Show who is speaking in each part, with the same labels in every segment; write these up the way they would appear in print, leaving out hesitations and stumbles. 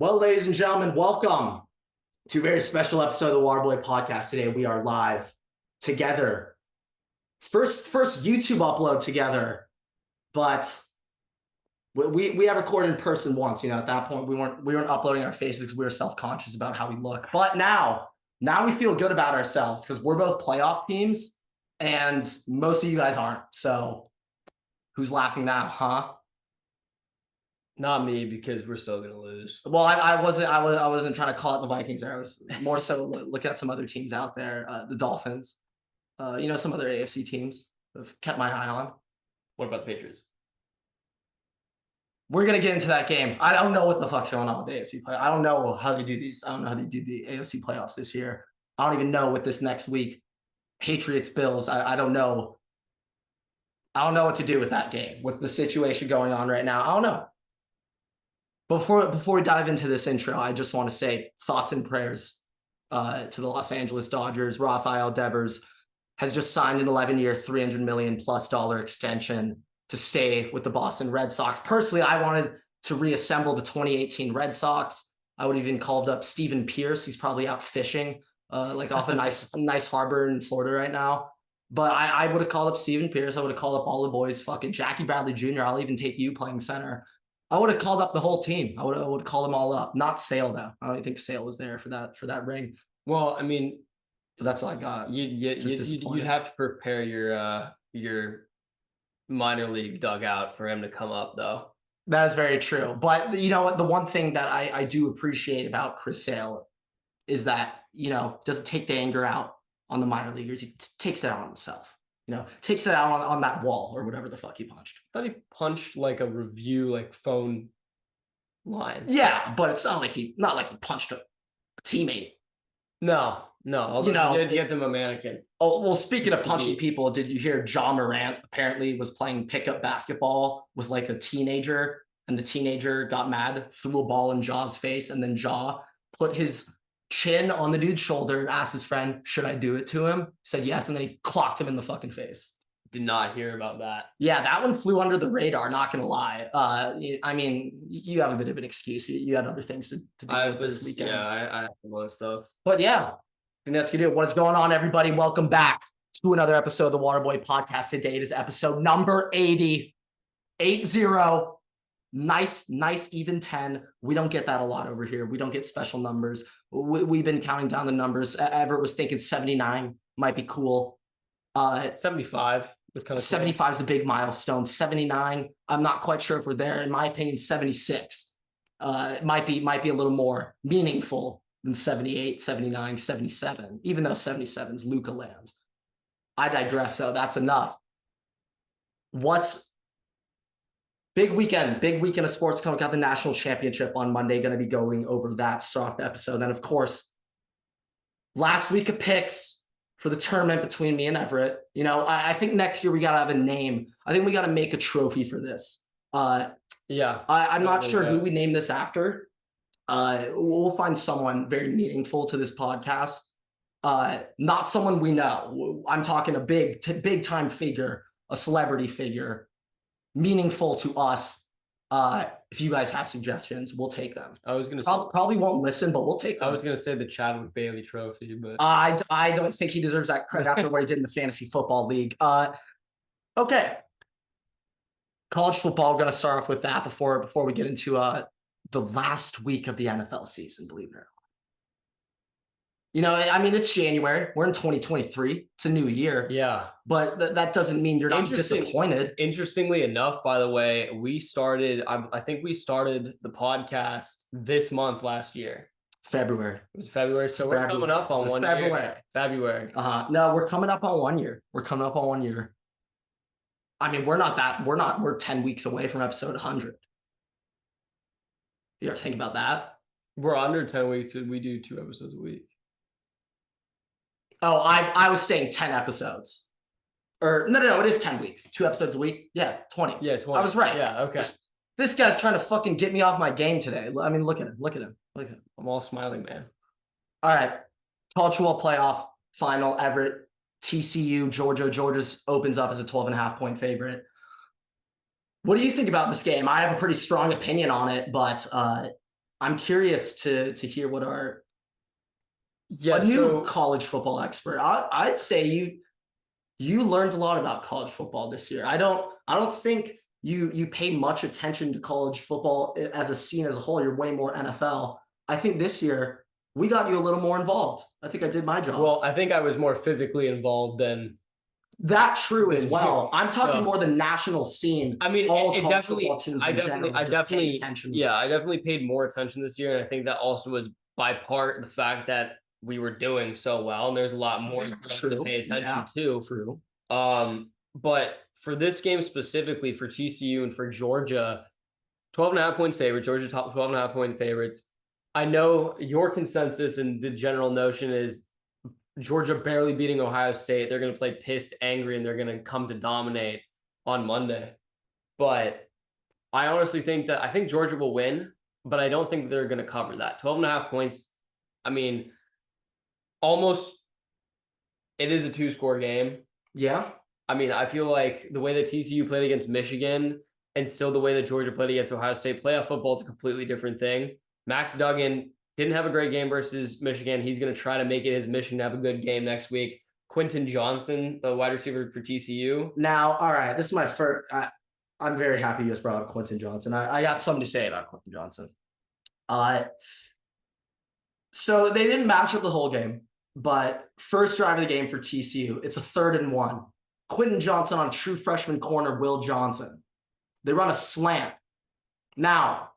Speaker 1: Well, ladies and gentlemen, welcome to a very special episode of the Waterboy Podcast. Today we are live together. First YouTube upload together, but we have recorded in person once. At that point we weren't uploading our faces because we were self-conscious about how we look. But now we feel good about ourselves because we're both playoff teams, and most of you guys aren't. So who's laughing now, huh?
Speaker 2: Not me, because we're still gonna lose.
Speaker 1: Well, I wasn't trying to call it the Vikings there. I was more so looking at some other teams out there, the Dolphins, some other AFC teams I've kept my eye on.
Speaker 2: What about the Patriots?
Speaker 1: We're gonna get into that game. I don't know what the fuck's going on with the AFC play. I don't know how they do these. I don't know how they do the AFC playoffs this year. I don't even know what this next week, Patriots Bills. I don't know. I don't know what to do with that game with the situation going on right now. I don't know. Before we dive into this intro, I just want to say thoughts and prayers to the Los Angeles Dodgers. Rafael Devers has just signed an 11-year, $300 million+ extension to stay with the Boston Red Sox. Personally, I wanted to reassemble the 2018 Red Sox. I would have even called up Steven Pierce. He's probably out fishing, off a nice harbor in Florida right now. But I would have called up Steven Pierce. I would have called up all the boys, fucking Jackie Bradley Jr. I'll even take you playing center. I would have called up the whole team. I would call them all up. Not Sale though. I don't think Sale was there for that ring.
Speaker 2: Well, I mean,
Speaker 1: but that's all I got.
Speaker 2: You'd have to prepare your minor league dugout for him to come up, though.
Speaker 1: That is very true. But you know what? The one thing that I do appreciate about Chris Sale is that doesn't take the anger out on the minor leaguers. He takes it out on himself. Takes it out on that wall or whatever the fuck he punched.
Speaker 2: I thought he punched like a review phone line.
Speaker 1: Yeah, but it's not like he punched a teammate.
Speaker 2: No. You get them a mannequin.
Speaker 1: Oh, well, speaking of punching people, did you hear Ja Morant apparently was playing pickup basketball with a teenager, and the teenager got mad, threw a ball in Ja's face, and then Ja put his chin on the dude's shoulder and asked his friend, should I do it to him? Said yes, and then he clocked him in the fucking face.
Speaker 2: Did not hear about that.
Speaker 1: Yeah, that one flew under the radar, not gonna lie. I mean, you have a bit of an excuse. You had other things to do with this weekend.
Speaker 2: Yeah, I have a lot of stuff.
Speaker 1: But yeah, I think that's gonna do it. What is going on, everybody? Welcome back to another episode of the Waterboy Podcast. Today it is episode number 80. 80. Nice even 10. We don't get that a lot over here. We don't get special numbers. We've been counting down the numbers. Everett was thinking 79 might be cool.
Speaker 2: 75 was kind of
Speaker 1: 75 is a big milestone. 79, I'm not quite sure if we're there. In my opinion, 76 it might be a little more meaningful than 78, 79, 77, even though 77 is Luca land. I digress, so that's enough. Big weekend of sports coming. Got the national championship on Monday. Going to be going over that soft episode. And of course, last week of picks for the tournament between me and Everett. I think next year we got to have a name. I think we got to make a trophy for this.
Speaker 2: Yeah.
Speaker 1: I'm not sure who we name this after. We'll find someone very meaningful to this podcast. Not someone we know. I'm talking a big time figure, a celebrity figure. Meaningful to us. If you guys have suggestions, we'll take them.
Speaker 2: I was gonna
Speaker 1: probably won't listen, but we'll take them.
Speaker 2: I was gonna say the Chadwick Bailey Trophy, but
Speaker 1: I don't think he deserves that credit after what he did in the fantasy football league. Okay. College football. We're gonna start off with that before we get into the last week of the NFL season. Believe it or not. It's January. We're in 2023. It's a new year.
Speaker 2: Yeah.
Speaker 1: But that doesn't mean you're not disappointed.
Speaker 2: Interestingly enough, by the way, I think we started the podcast this month last year.
Speaker 1: February.
Speaker 2: It was February. So we're coming up on 1 year. February.
Speaker 1: No, we're coming up on 1 year. I mean, we're 10 weeks away from episode 100. You ever think about that?
Speaker 2: We're under 10 weeks and we do 2 episodes a week.
Speaker 1: Oh, I was saying 10 episodes. Or no, it is 10 weeks. 2 episodes a week. Yeah, 20.
Speaker 2: Yeah, 20.
Speaker 1: I was right.
Speaker 2: Yeah, okay.
Speaker 1: This guy's trying to fucking get me off my game today. I mean, look at him.
Speaker 2: I'm all smiling, man.
Speaker 1: All right. College football playoff final. Everett, TCU, Georgia. Georgia's opens up as a 12.5-point favorite. What do you think about this game? I have a pretty strong opinion on it, but I'm curious to hear what our
Speaker 2: Yeah,
Speaker 1: a new
Speaker 2: so
Speaker 1: college football expert. I'd say you learned a lot about college football this year. I don't think you pay much attention to college football as a scene as a whole. You're way more NFL. I think this year we got you a little more involved. I think I did my job.
Speaker 2: well, I think I was more physically involved than
Speaker 1: That true as
Speaker 2: than
Speaker 1: well.
Speaker 2: you.
Speaker 1: I'm talking
Speaker 2: So
Speaker 1: more the national scene.
Speaker 2: I mean,
Speaker 1: All
Speaker 2: it
Speaker 1: college
Speaker 2: definitely,
Speaker 1: football teams
Speaker 2: I
Speaker 1: in
Speaker 2: definitely,
Speaker 1: general
Speaker 2: I
Speaker 1: just pay
Speaker 2: definitely,
Speaker 1: attention.
Speaker 2: yeah, I definitely paid more attention this year, and I think that also was by part the fact that we were doing so well, and there's a lot more to pay attention to.
Speaker 1: True.
Speaker 2: But for this game specifically, for TCU and for Georgia, 12.5 points favorite, Georgia top 12.5 point favorites. I know your consensus and the general notion is Georgia barely beating Ohio State. They're going to play pissed, angry, and they're going to come to dominate on Monday. But I honestly think I think Georgia will win, but I don't think they're going to cover that. 12.5 points. I mean, almost it is a 2-score game.
Speaker 1: Yeah.
Speaker 2: I mean, I feel like the way that TCU played against Michigan and still the way that Georgia played against Ohio State, playoff football is a completely different thing. Max Duggan didn't have a great game versus Michigan. He's going to try to make it his mission to have a good game next week. Quentin Johnston, the wide receiver for TCU.
Speaker 1: Now, all right, this is my first. I'm very happy you just brought up Quentin Johnston. I got something to say about Quentin Johnston. So they didn't match up the whole game, but first drive of the game for TCU, it's a 3rd and 1. Quentin Johnston on true freshman corner, Will Johnson. They run a slant. Now,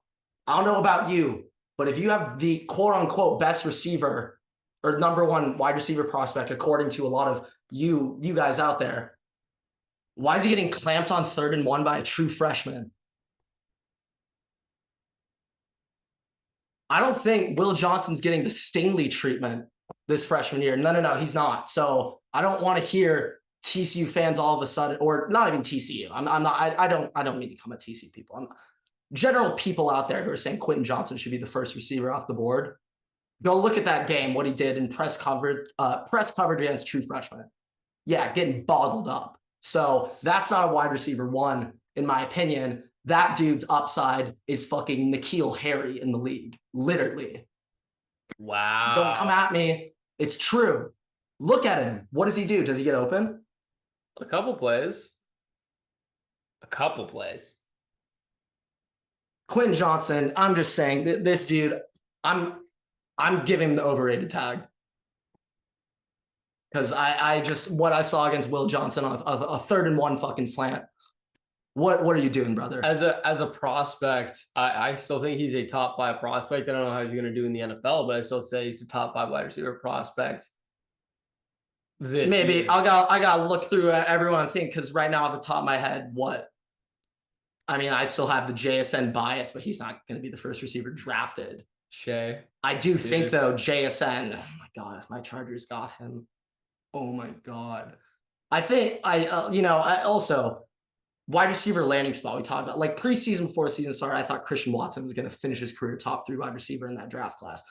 Speaker 1: I don't know about you, but if you have the quote unquote best receiver or number 1 wide receiver prospect, according to a lot of you guys out there, why is he getting clamped on 3rd and 1 by a true freshman? I don't think Will Johnson's getting the Stingley treatment this freshman year. No, he's not. So I don't want to hear TCU fans all of a sudden, or not even TCU. I'm not. I don't mean to come at TCU people. I'm not, general people out there who are saying Quentin Johnston should be the first receiver off the board. Go look at that game, what he did in press coverage against true freshmen. Yeah, getting bottled up. So that's not a wide receiver 1, in my opinion. That dude's upside is fucking N'Keal Harry in the league. Literally.
Speaker 2: Wow.
Speaker 1: Don't come at me. It's true. Look at him. What does he do? Does he get open?
Speaker 2: A couple plays.
Speaker 1: Quentin Johnston, I'm just saying, this dude, I'm giving him the overrated tag. Because I just, what I saw against Will Johnson on a 3rd and 1 fucking slant. What are you doing, brother?
Speaker 2: As a prospect, I still think he's a top 5 prospect. I don't know how he's going to do in the NFL, but I still say he's a top 5 wide receiver prospect.
Speaker 1: Maybe I gotta look through everyone. I think because right now, at the top of my head, I still have the JSN bias, but he's not going to be the first receiver drafted.
Speaker 2: Shea.
Speaker 1: I do think though, JSN. Oh my god, if my Chargers got him, oh my god. I think I also. Wide receiver landing spot we talked about, like preseason before the season started, I thought Christian Watson was going to finish his career top 3 wide receiver in that draft class.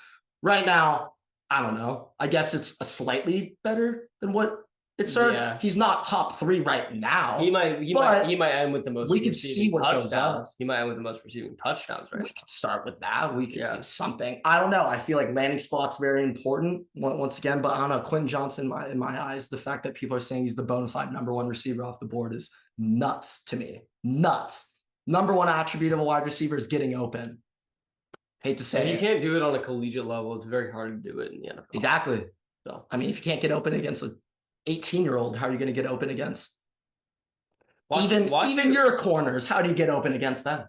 Speaker 1: Right now, I don't know. I guess it's a slightly better than what it started. Yeah. He's not top 3 right now.
Speaker 2: He might end with the most.
Speaker 1: We could see what goes on.
Speaker 2: He might end with the most receiving touchdowns. Right.
Speaker 1: We could start with that. We could do something. I don't know. I feel like landing spot's very important once again, but I don't know. Quentin Johnston, in my eyes, the fact that people are saying he's the bona fide number 1 receiver off the board is nuts to me. Nuts. Number 1 attribute of a wide receiver is getting open. Hate to say
Speaker 2: you can't do it on a collegiate level. It's very hard to do it in the NFL.
Speaker 1: Exactly.
Speaker 2: So
Speaker 1: if you can't get open against an 18-year-old, how are you going to get open against even your corners? How do you get open against them?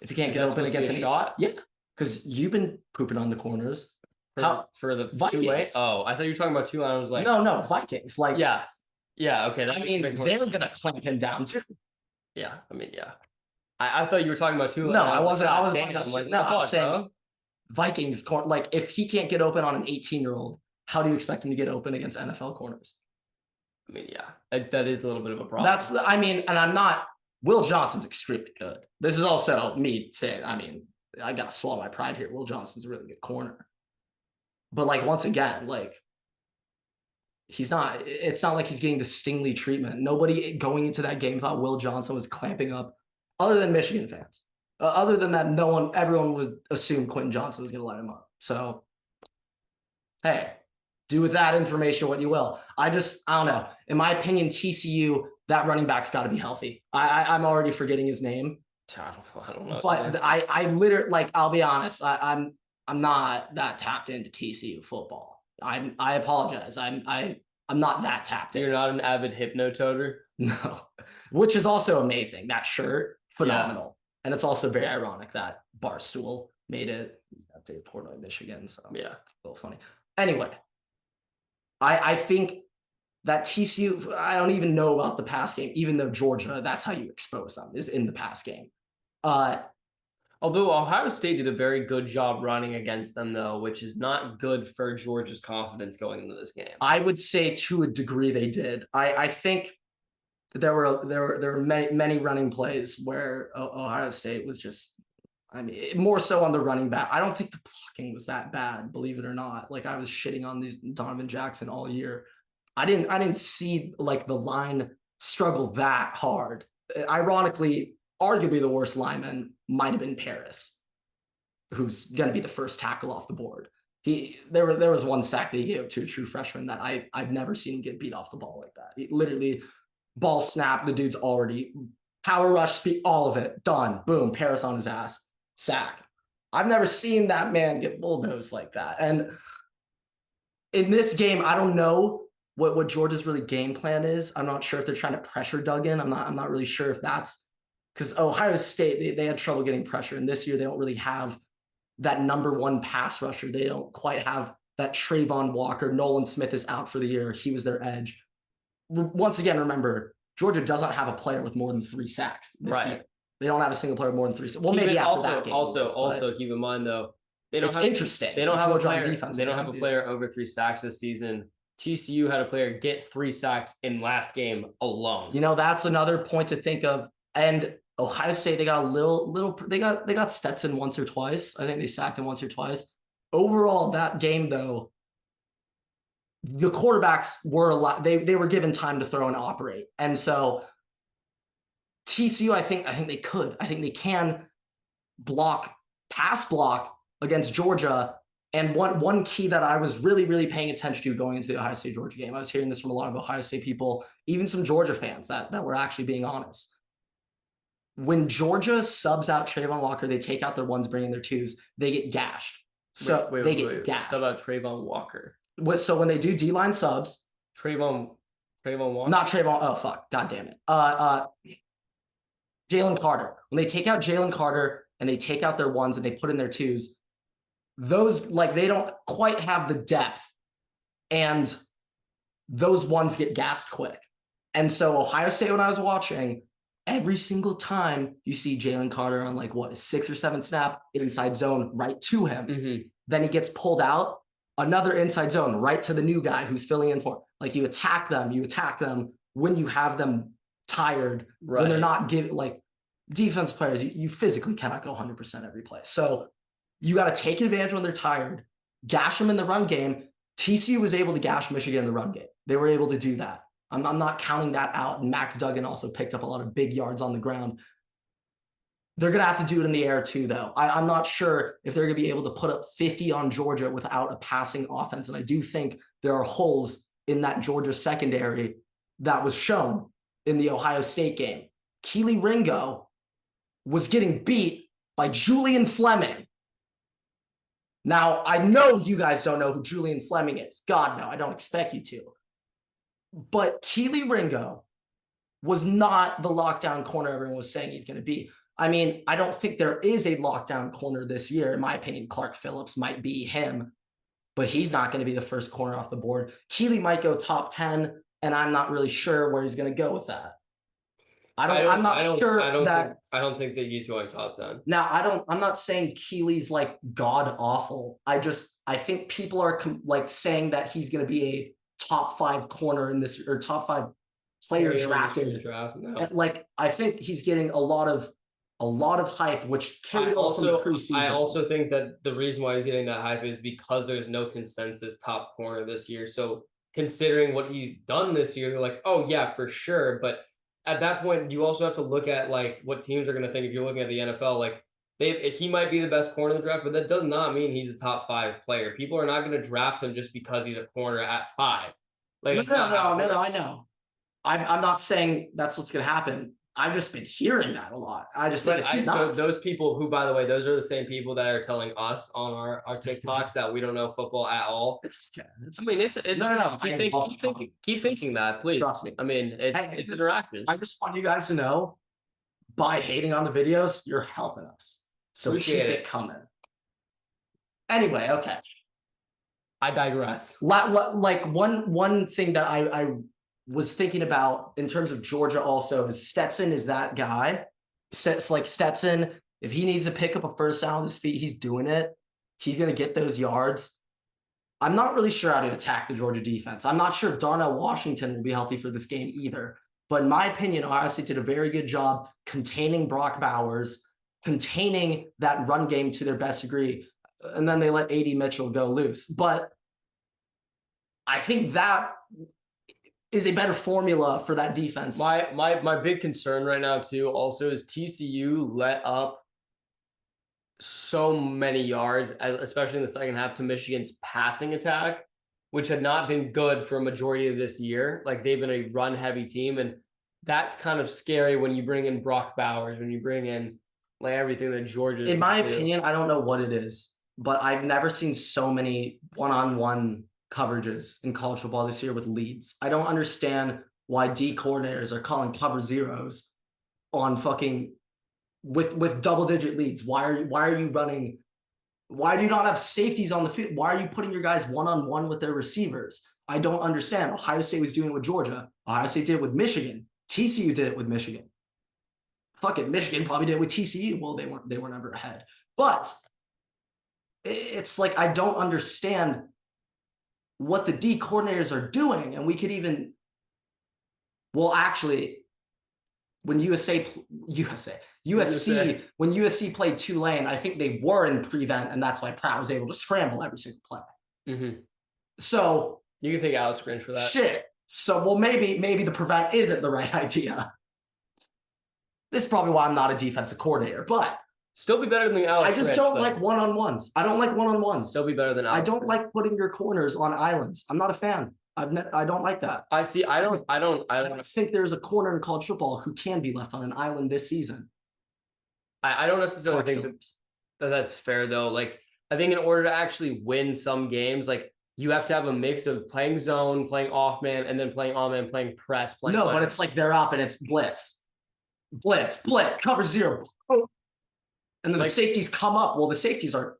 Speaker 1: If you can't get open against a shot? Yeah. Because you've been pooping on the corners.
Speaker 2: For the
Speaker 1: Vikings.
Speaker 2: Two-way? Oh, I thought you were talking about 2, and I was like,
Speaker 1: no, Vikings. Like,
Speaker 2: yeah, okay.
Speaker 1: They're gonna clamp him down too.
Speaker 2: Yeah, I thought you were talking about 2.
Speaker 1: No, I wasn't. I wasn't talking about 2. No, I'm saying Vikings. Like, if he can't get open on an 18-year-old, how do you expect him to get open against NFL corners?
Speaker 2: That is a little bit of a problem.
Speaker 1: And I'm not. Will Johnston's extremely good. This is also me saying. I gotta swallow my pride here. Will Johnston's a really good corner. But like, once again, like, he's not. It's not like he's getting the Stingley treatment. Nobody going into that game thought Will Johnson was clamping up, other than Michigan fans. Other than that, everyone would assume Quentin Johnston was going to light him up. So, hey, do with that information what you will. I don't know. In my opinion, TCU, that running back's got to be healthy. I'm already forgetting his name.
Speaker 2: I don't know.
Speaker 1: But I literally, like, I'll be honest, I'm not that tapped into TCU football. I apologize. I'm not that tapped in.
Speaker 2: You're not an avid hypnototer?
Speaker 1: No. Which is also amazing. That shirt, phenomenal. Yeah. And it's also very ironic that Barstool made it to Portland, Michigan. So yeah, a little funny. Anyway, I think that TCU, I don't even know about the pass game, even though Georgia, that's how you expose them, is in the pass game.
Speaker 2: Although Ohio State did a very good job running against them, though, which is not good for Georgia's confidence going into this game.
Speaker 1: I would say to a degree they did. I think there were many running plays where Ohio State was just, I mean, more so on the running back. I don't think the blocking was that bad, believe it or not. Like, I was shitting on these Donovan Jackson all year. I didn't see like the line struggle that hard. Ironically, arguably the worst lineman might have been Paris, who's going to be the first tackle off the board. There was one sack that he gave to a true freshman that I've never seen him get beat off the ball like that. He literally, ball snap, the dude's already power rush, speed, all of it done. Boom, Paris on his ass, sack. I've never seen that man get bulldozed like that. And in this game, I don't know what Georgia's really game plan is. I'm not sure if they're trying to pressure Duggan. I'm not really sure if that's because Ohio State, they had trouble getting pressure. And this year, they don't really have that number one pass rusher. They don't quite have that Trayvon Walker. Nolan Smith is out for the year. He was their edge. Once again, remember, Georgia doesn't have a player with more than 3 sacks this year. They don't have a single player with more than 3 sacks. Well, maybe after that game.
Speaker 2: Also, keep in mind, though,
Speaker 1: interesting.
Speaker 2: They don't have a player. They don't have a player over 3 sacks this season. TCU had a player get 3 sacks in last game alone.
Speaker 1: You know, that's another point to think of. And Ohio State, they got a little. They got Stetson once or twice. I think they sacked him once or twice. Overall, that game though, the quarterbacks were a lot. They were given time to throw and operate, and so TCU, I think they could. I think they can pass block against Georgia. And one key that I was really paying attention to going into the Ohio State-Georgia game, I was hearing this from a lot of Ohio State people, even some Georgia fans that were actually being honest. When Georgia subs out Trayvon Walker, they take out their 1s, bring in their 2s, they get gashed. So they get gashed.
Speaker 2: Sub out Trayvon Walker.
Speaker 1: So when they do D-line subs,
Speaker 2: Trayvon Walker?
Speaker 1: Not Trayvon. Oh, fuck. God damn it. Jalen Carter. When they take out Jalen Carter and they take out their 1s and they put in their 2s, those, like, they don't quite have the depth, and those 1s get gassed quick. And so Ohio State, when I was watching, every single time you see Jalen Carter on like a 6 or 7 snap inside zone right to him, then he gets pulled out, another inside zone right to the new guy who's filling in for. Like, you attack them when you have them tired, when they're not giving, like, defense players, you physically cannot go 100% every play. So you got to take advantage when they're tired, gash them in the run game. TCU was able to gash Michigan in the run game. They were able to do that. I'm not counting that out. And Max Duggan also picked up a lot of big yards on the ground. They're going to have to do it in the air too, though. I'm not sure if they're going to be able to put up 50 on Georgia without a passing offense. And I do think there are holes in that Georgia secondary that was shown in the Ohio State game. Keely Ringo was getting beat by Julian Fleming. Now, I know you guys don't know who Julian Fleming is. God, no, I don't expect you to. But Keely Ringo was not the lockdown corner everyone was saying he's going to be. I mean, I don't think there is a lockdown corner this year. In my opinion, Clark Phillips might be him, but he's not going to be the first corner off the board. Keely might go top 10, and I'm not really sure where he's going to go with that. I don't think that he's going top 10. Now, I'm not saying Keely's like god awful. I think people are like saying that he's going to be a top 5 corner in this, or top 5 player drafted. No. Like, I think he's getting a lot of hype, which carried on from the preseason.
Speaker 2: I also think that the reason why he's getting that hype is because there's no consensus top corner this year. So considering what he's done this year, they're like, oh yeah, for sure. But at that point, you also have to look at like what teams are going to think if you're looking at the NFL. Like, he might be the best corner in the draft, but that does not mean he's a top 5 player. People are not going to draft him just because he's a corner at 5. Like,
Speaker 1: No, I know. I'm not saying that's what's going to happen. I've just been hearing that a lot. I just think it's nuts.
Speaker 2: Those people who, by the way, those are the same people that are telling us on our TikToks that we don't know football at all.
Speaker 1: It's okay.
Speaker 2: It's no. Keep thinking that, please.
Speaker 1: Trust me.
Speaker 2: I mean, it's interaction.
Speaker 1: I just want you guys to know, by hating on the videos, you're helping us. So keep it coming. Anyway, okay.
Speaker 2: I digress.
Speaker 1: Like one thing that I was thinking about in terms of Georgia also is Stetson is that guy. It's like Stetson, if he needs to pick up a first down on his feet, he's doing it. He's going to get those yards. I'm not really sure how to attack the Georgia defense. I'm not sure Darnell Washington will be healthy for this game either. But in my opinion, Ohio State did a very good job containing Brock Bowers, containing that run game to their best degree. And then they let A.D. Mitchell go loose. But I think that is a better formula for that defense.
Speaker 2: My big concern right now too also is TCU let up so many yards, especially in the second half, to Michigan's passing attack, which had not been good for a majority of this year. Like, they've been a run heavy team, and that's kind of scary when you bring in Brock Bowers, when you bring in like everything that Georgia.
Speaker 1: In my opinion, I don't know what it is, but I've never seen so many one-on-one coverages in college football this year with leads. I don't understand why D coordinators are calling cover zeros on fucking with double-digit leads. Why are you running? Why do you not have safeties on the field? Why are you putting your guys one-on-one with their receivers? I don't understand. Ohio State was doing it with Georgia. Ohio State did it with Michigan. TCU did it with Michigan. Fuck it, Michigan probably did it with TCU. Well, they weren't ever ahead. But it's like, I don't understand what the D coordinators are doing. And we could even, well, actually, when USC, when USC played Tulane, I think they were in prevent, and that's why Pratt was able to scramble every single play.
Speaker 2: Mm-hmm.
Speaker 1: So
Speaker 2: you can thank Alex Grinch for that.
Speaker 1: Shit. So, well, maybe the prevent isn't the right idea. This is probably why I'm not a defensive coordinator, but
Speaker 2: still be better than the Alex.
Speaker 1: I just don't like one-on-ones. I don't like one-on-ones.
Speaker 2: Still be better than Alex.
Speaker 1: I don't like putting your corners on islands. I'm not a fan. I don't like that.
Speaker 2: I don't
Speaker 1: think there's a corner in college football who can be left on an island this season.
Speaker 2: I don't necessarily think that's fair though. Like, I think in order to actually win some games, like, you have to have a mix of playing zone, playing off man, and then playing on man, playing press. Playing
Speaker 1: but it's like they're up and it's blitz, cover zero, and then the safeties come up. Well, the safeties are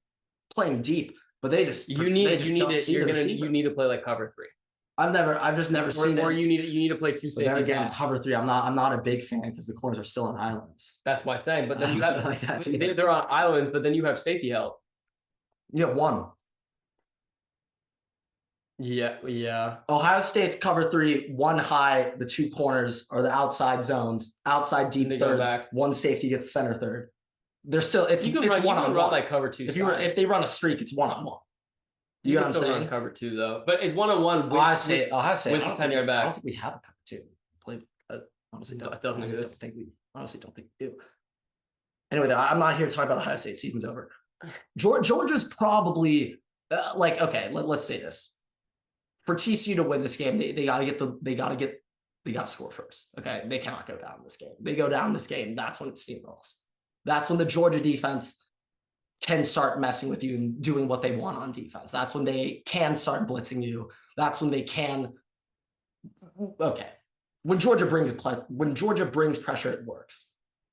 Speaker 1: playing deep, but they just
Speaker 2: you need to play like cover 3.
Speaker 1: I've just never seen it.
Speaker 2: Or you need to play 2 safeties.
Speaker 1: Again, cover 3. I'm not a big fan because the corners are still on islands.
Speaker 2: That's why I'm saying. But then you have they're on islands, but then you have safety help.
Speaker 1: You have one.
Speaker 2: Yeah.
Speaker 1: Ohio State's cover 3, one high, the 2 corners are the outside zones, outside deep thirds. One safety gets center third. They're still it's one-on-one.
Speaker 2: Run like cover 2.
Speaker 1: If they run a streak, it's one-on-one.
Speaker 2: You know what I'm saying? Run cover 2 though, but it's one-on-one.
Speaker 1: Ohio State with
Speaker 2: the 10-yard back.
Speaker 1: I don't think we have a cover 2. Honestly,
Speaker 2: it doesn't exist.
Speaker 1: Honestly don't think we do. Anyway, I'm not here to talk about Ohio State. Season's over. Georgia's probably okay. Let's say this. For TCU to win this game, they gotta score first. Okay, they cannot go down this game. They go down this game, that's when it steamrolls. That's when the Georgia defense can start messing with you and doing what they want on defense. That's when they can start blitzing you. That's when they can. Okay, when Georgia brings pressure, it works.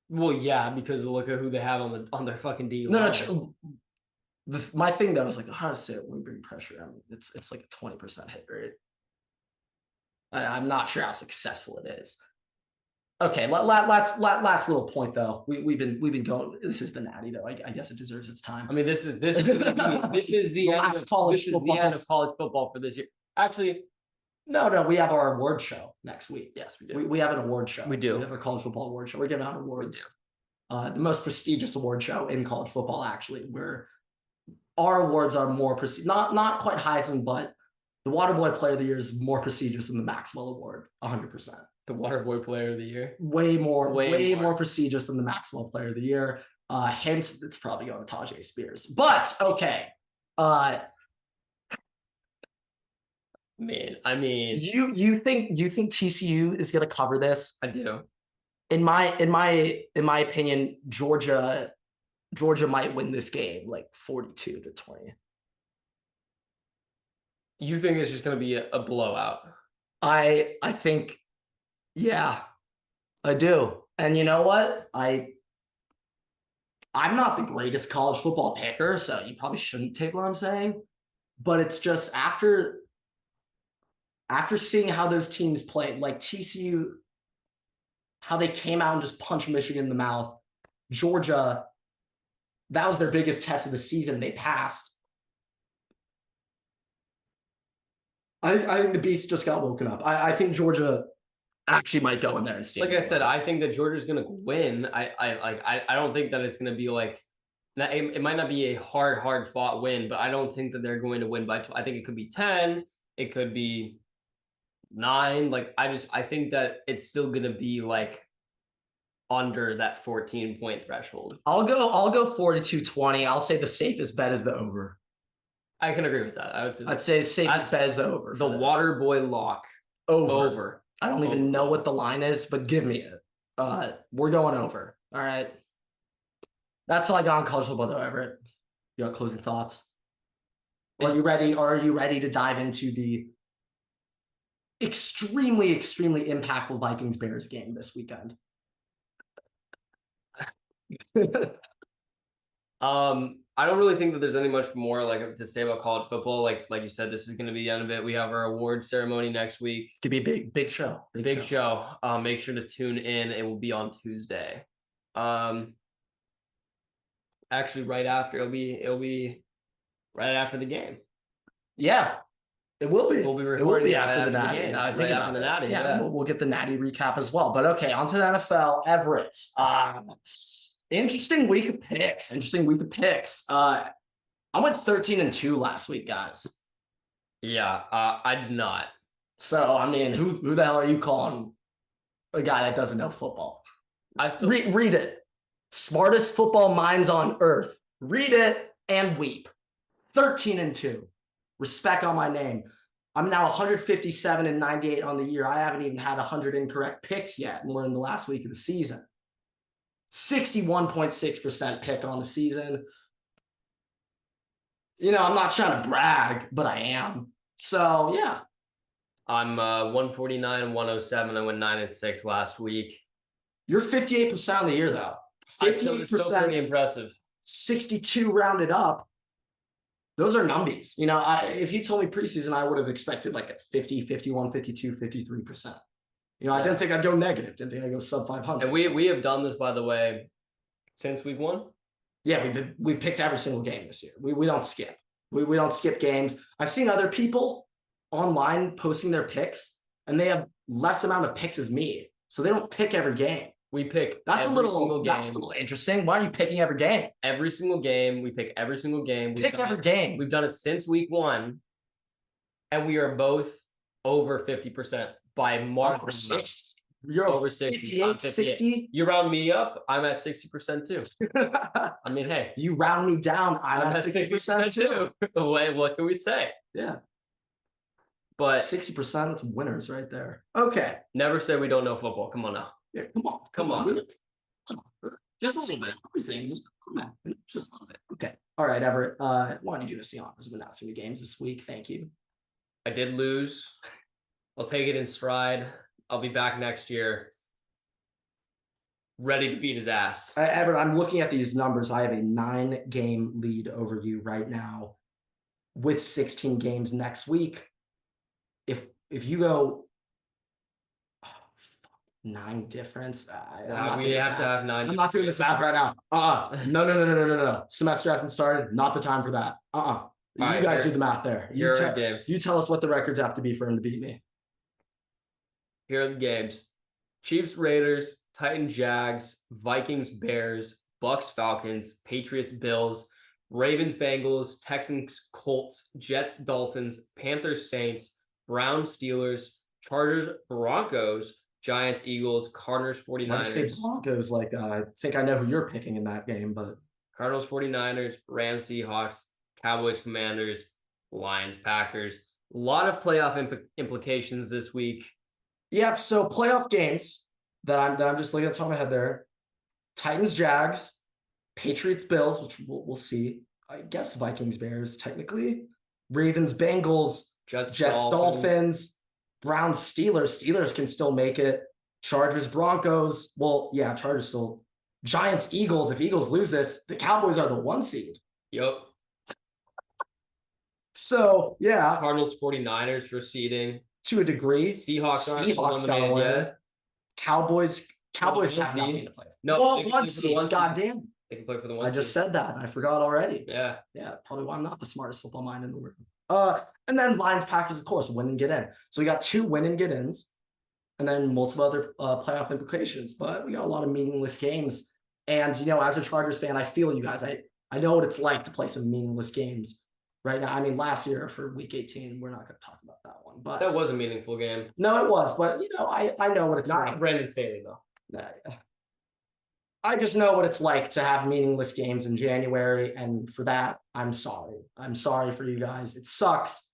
Speaker 2: Well, yeah, because look at who they have on their fucking D.
Speaker 1: No. My thing though is like, how to say it when we bring pressure. I mean, it's like a 20% hit rate. I'm not sure how successful it is. Okay, last little point though. We've been going. This is the natty though. I guess it deserves its time.
Speaker 2: I mean, this is the end of college football for this year. Actually,
Speaker 1: no. We have our award show next week. Yes, we do. We have an award show.
Speaker 2: We do.
Speaker 1: We have our college football award show. We're giving out awards. The most prestigious award show in college football, actually, where our awards are more not quite Heisman, but the Waterboy Player of the Year is more prestigious than the Maxwell Award, 100%.
Speaker 2: The Waterboy Player of the Year,
Speaker 1: way more prestigious than the Maxwell Player of the Year. Hence, it's probably going to Tajay Spears. But okay.
Speaker 2: Man, I mean,
Speaker 1: You think TCU is going to cover this?
Speaker 2: I do.
Speaker 1: In my opinion, Georgia might win this game like 42-20.
Speaker 2: You think it's just going to be a blowout?
Speaker 1: I think, yeah, I do. And you know what? I'm not the greatest college football picker, so you probably shouldn't take what I'm saying. But it's just after seeing how those teams played, like TCU, how they came out and just punched Michigan in the mouth. Georgia, that was their biggest test of the season. They passed. I think the beast just got woken up. I think Georgia actually might go in there and stand.
Speaker 2: Like I said, I think that Georgia's going to win. I don't think that it's going to be like it might not be a hard fought win, but I don't think that they're going to win by. I think it could be 10. It could be 9. Like I think that it's still going to be like under that 14-point threshold.
Speaker 1: I'll go 42-20. I'll say the safest bet is the over.
Speaker 2: I can agree with that.
Speaker 1: I'd say the safest bet is the over.
Speaker 2: The water boy lock. Over.
Speaker 1: I don't even know what the line is, but give me it. We're going over. All right. That's all I got on college football, though, Everett. You got closing thoughts? Are you ready to dive into the extremely impactful Vikings-Bears game this weekend?
Speaker 2: I don't really think that there's any much more like to say about college football. Like you said, this is going to be the end of it. We have our award ceremony next week.
Speaker 1: It's gonna be a big show.
Speaker 2: Big show. Make sure to tune in. It will be on Tuesday. Actually, right after it'll be right after the game.
Speaker 1: Yeah, it will be.
Speaker 2: We'll be recording.
Speaker 1: It will be after the Natty.
Speaker 2: I think after the Natty.
Speaker 1: Yeah, we'll get the Natty recap as well. But okay, on to the NFL. Everett. Interesting week of picks. I went 13-2 last week, guys.
Speaker 2: Yeah, I did not.
Speaker 1: So I mean, who the hell are you calling a guy that doesn't know football?
Speaker 2: I still
Speaker 1: read it. Smartest football minds on earth. Read it and weep. 13-2. Respect on my name. I'm now 157-98 on the year. I haven't even had 100 incorrect picks yet, and we're in the last week of the season. 61.6% pick on the season. You know, I'm not trying to brag, but I am. So, yeah.
Speaker 2: I'm 149-107. I went 9-6 last week.
Speaker 1: You're 58% on the year, though. 58%.
Speaker 2: Still pretty impressive.
Speaker 1: 62 rounded up. Those are numbies. You know, if you told me preseason, I would have expected like a 50, 51, 52, 53%. You know, I didn't think I'd go negative. Didn't think I'd go sub 500.
Speaker 2: And we have done this, by the way, since week 1.
Speaker 1: Yeah, we've picked every single game this year. We don't skip. We don't skip games. I've seen other people online posting their picks, and they have less amount of picks as me, so they don't pick every game.
Speaker 2: We pick
Speaker 1: that's a little interesting. Why are you picking every game?
Speaker 2: Every single game. We pick every single game.
Speaker 1: Pick every game.
Speaker 2: We've done it since week 1, and we are both over 50%. By March.
Speaker 1: Over 6. You're over 58, 60.
Speaker 2: You round me up, I'm at 60% too. I mean, hey.
Speaker 1: You round me down, I'm at 50% too.
Speaker 2: Wait, what can we say?
Speaker 1: Yeah.
Speaker 2: But
Speaker 1: 60%, that's winners right there. Okay.
Speaker 2: Never say we don't know football. Come on now.
Speaker 1: Yeah, come on. Just a little bit. Everything. Just a little bit. Okay. All right, Everett. Why don't you do us the honors of announcing the games this week? Thank you.
Speaker 2: I did lose. I'll take it in stride. I'll be back next year, ready to beat his ass.
Speaker 1: Everett, I'm looking at these numbers. I have a 9-game lead over you right now with 16 games next week. If you go 9 difference,
Speaker 2: we have to have 9.
Speaker 1: I'm not doing this math right now. No. Semester hasn't started. Not the time for that. You guys do the math there. You tell us what the records have to be for him to beat me.
Speaker 2: Here are the games: Chiefs, Raiders, Titans, Jags, Vikings, Bears, Bucks, Falcons, Patriots, Bills, Ravens, Bengals, Texans, Colts, Jets, Dolphins, Panthers, Saints, Browns, Steelers, Chargers, Broncos, Giants, Eagles, Cardinals,
Speaker 1: I just say
Speaker 2: 49ers.
Speaker 1: Broncos. Like I think I know who you're picking in that game, but
Speaker 2: Cardinals, 49ers, Rams, Seahawks, Cowboys, Commanders, Lions, Packers. A lot of playoff implications this week.
Speaker 1: yep. So playoff games that I'm just looking at the top of my head there: Titans, Jags, Patriots, Bills, which we'll see. I guess Vikings, Bears, technically. Ravens, Bengals,
Speaker 2: Jets,
Speaker 1: Dolphins, Browns, Steelers. Steelers can still make it. Chargers, Broncos. Well, yeah, Chargers still. Giants, Eagles. If Eagles lose this, the Cowboys are the 1 seed.
Speaker 2: Yep.
Speaker 1: So yeah,
Speaker 2: Cardinals, 49ers for seeding.
Speaker 1: to a degree.
Speaker 2: Seahawks
Speaker 1: gotta win.
Speaker 2: yet.
Speaker 1: Cowboys have
Speaker 2: one
Speaker 1: nothing
Speaker 2: seed.
Speaker 1: to play for.
Speaker 2: No,
Speaker 1: well,
Speaker 2: they can
Speaker 1: 1
Speaker 2: play for the
Speaker 1: seed.
Speaker 2: 1 seed.
Speaker 1: Goddamn.
Speaker 2: They can play for the 1
Speaker 1: I just
Speaker 2: seed.
Speaker 1: said that. I forgot already.
Speaker 2: Yeah.
Speaker 1: Yeah, probably why I'm not the smartest football mind in the world. And then Lions, Packers, of course, win and get in. So we got 2 win and get ins, and then multiple other playoff implications. But we got a lot of meaningless games. And as a Chargers fan, I feel you guys. I know what it's like to play some meaningless games right now. I mean, last year for Week 18, we're not going to talk about that one. But
Speaker 2: That was a meaningful game.
Speaker 1: no, it was. But I know what it's
Speaker 2: Not
Speaker 1: like.
Speaker 2: Brandon Staley though.
Speaker 1: I just know what it's like to have meaningless games in January, and for that, I'm sorry. I'm sorry for you guys. It sucks.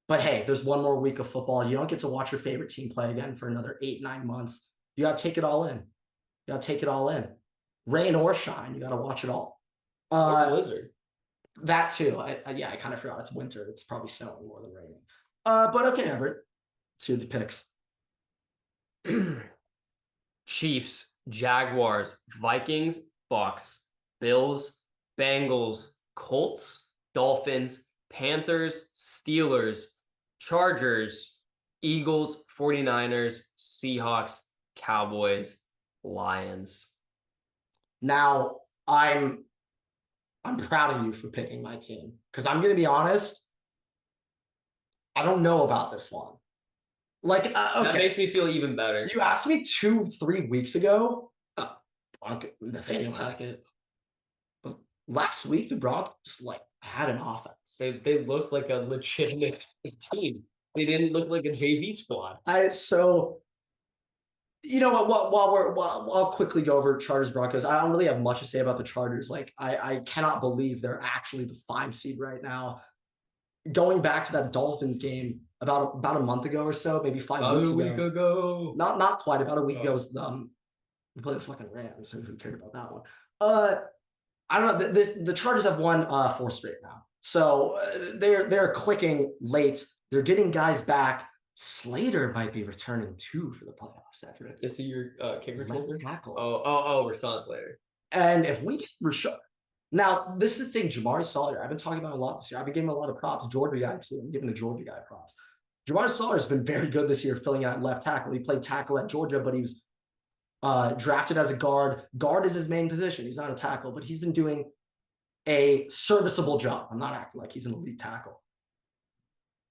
Speaker 1: But hey, there's one more week of football. You don't get to watch your favorite team play again for another 8-9 months. You got to take it all in. You got to take it all in. Rain or shine, you got to watch it all.
Speaker 2: Blizzard.
Speaker 1: That too. I kind of forgot it's winter. It's probably snowing more than raining. But okay, Everett. Let's see the picks.
Speaker 2: Chiefs, Jaguars, Vikings, Bucks, Bills, Bengals, Colts, Dolphins, Panthers, Steelers, Chargers, Eagles, 49ers, Seahawks, Cowboys, Lions.
Speaker 1: Now, I'm proud of you for picking my team, because I'm going to be honest, I don't know about this one. Like, okay.
Speaker 2: That makes me feel even better.
Speaker 1: You asked me 2-3 weeks ago, Nathaniel Hackett. But last week, the Broncos had an offense.
Speaker 2: They looked like a legitimate team. They didn't look like a JV squad. I'll quickly go over Chargers Broncos. I don't really have much to say about the Chargers. Like, I cannot believe they're actually the 5 seed right now. Going back to that Dolphins game about a month ago or so, maybe 5 weeks ago. A week ago.
Speaker 1: Not quite. About a week ago was we played the fucking Rams. So who cared about that one? I don't know. The Chargers have won 4 straight now, so they're clicking late. They're getting guys back. Slater might be returning too for the playoffs after
Speaker 2: Is he your kicker
Speaker 1: tackle?
Speaker 2: Oh, Rashawn Slater.
Speaker 1: And if we get Rashawn, now this is the thing, Jamari Salyer. I've been talking about a lot this year. I've been giving him a lot of props. Georgia guy too. I'm giving the Georgia guy props. Jamari Salyer has been very good this year, filling out left tackle. He played tackle at Georgia, but he was drafted as a guard. Guard is his main position. He's not a tackle, but he's been doing a serviceable job. I'm not acting like he's an elite tackle.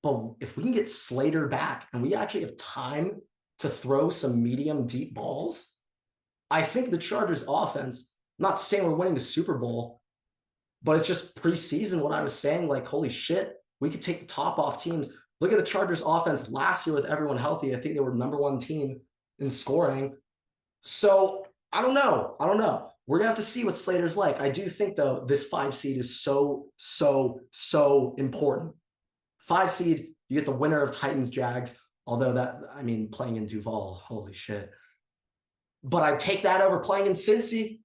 Speaker 1: But if we can get Slater back and we actually have time to throw some medium deep balls, I think the Chargers offense, not saying we're winning the Super Bowl, but it's just preseason what I was saying, like, holy shit, we could take the top off teams. Look at the Chargers offense last year with everyone healthy. I think they were the '1 team in scoring. So I don't know. We're going to have to see what Slater's like. I do think, though, this 5 seed is so important. 5 seed, you get the winner of Titans Jags, although playing in Duval, holy shit. But I'd take that over playing in Cincy.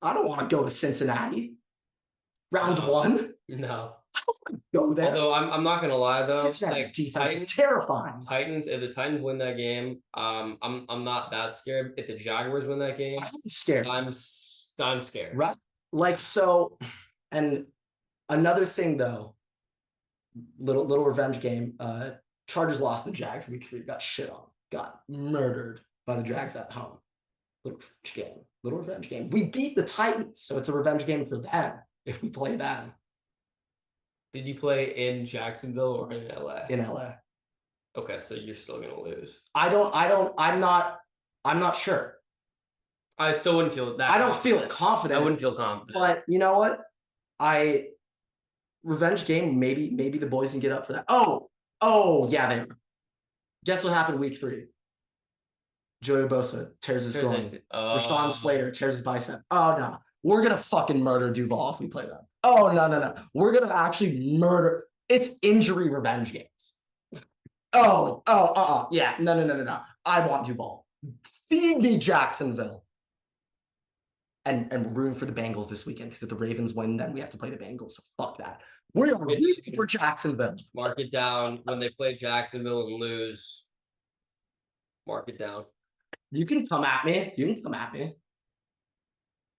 Speaker 1: I don't want to go to Cincinnati. Round 1.
Speaker 2: No.
Speaker 1: I don't want to go there.
Speaker 2: Although I'm not gonna lie though,
Speaker 1: Cincinnati's defense is terrifying.
Speaker 2: If the Titans win that game, I'm not that scared. If the Jaguars win that game,
Speaker 1: I'm scared.
Speaker 2: I'm scared.
Speaker 1: Right. Like, so, and another thing though, little revenge game. Chargers lost the Jags week 3, got shit on, got murdered by the Jags at home. Little revenge game. We beat the Titans, so it's a revenge game for them if we play them.
Speaker 2: Did you play in Jacksonville or in LA?
Speaker 1: In LA.
Speaker 2: Okay, so you're still gonna lose.
Speaker 1: I'm not sure.
Speaker 2: I still wouldn't feel that.
Speaker 1: I don't feel confident.
Speaker 2: I wouldn't feel confident.
Speaker 1: But you know what? Revenge game, maybe the boys can get up for that. Oh yeah, they are. Guess what happened week 3? Joey Bosa tears his groin. Rashawn Slater tears his bicep. Oh, no. We're going to fucking murder Duval if we play them. Oh, no. We're going to actually murder. It's injury revenge games. Yeah. No. I want Duval. Feed me Jacksonville. And we're rooting for the Bengals this weekend because if the Ravens win, then we have to play the Bengals. So fuck that. We are rooting for Jacksonville.
Speaker 2: Mark it down. When they play Jacksonville and lose, mark it down.
Speaker 1: You can come at me.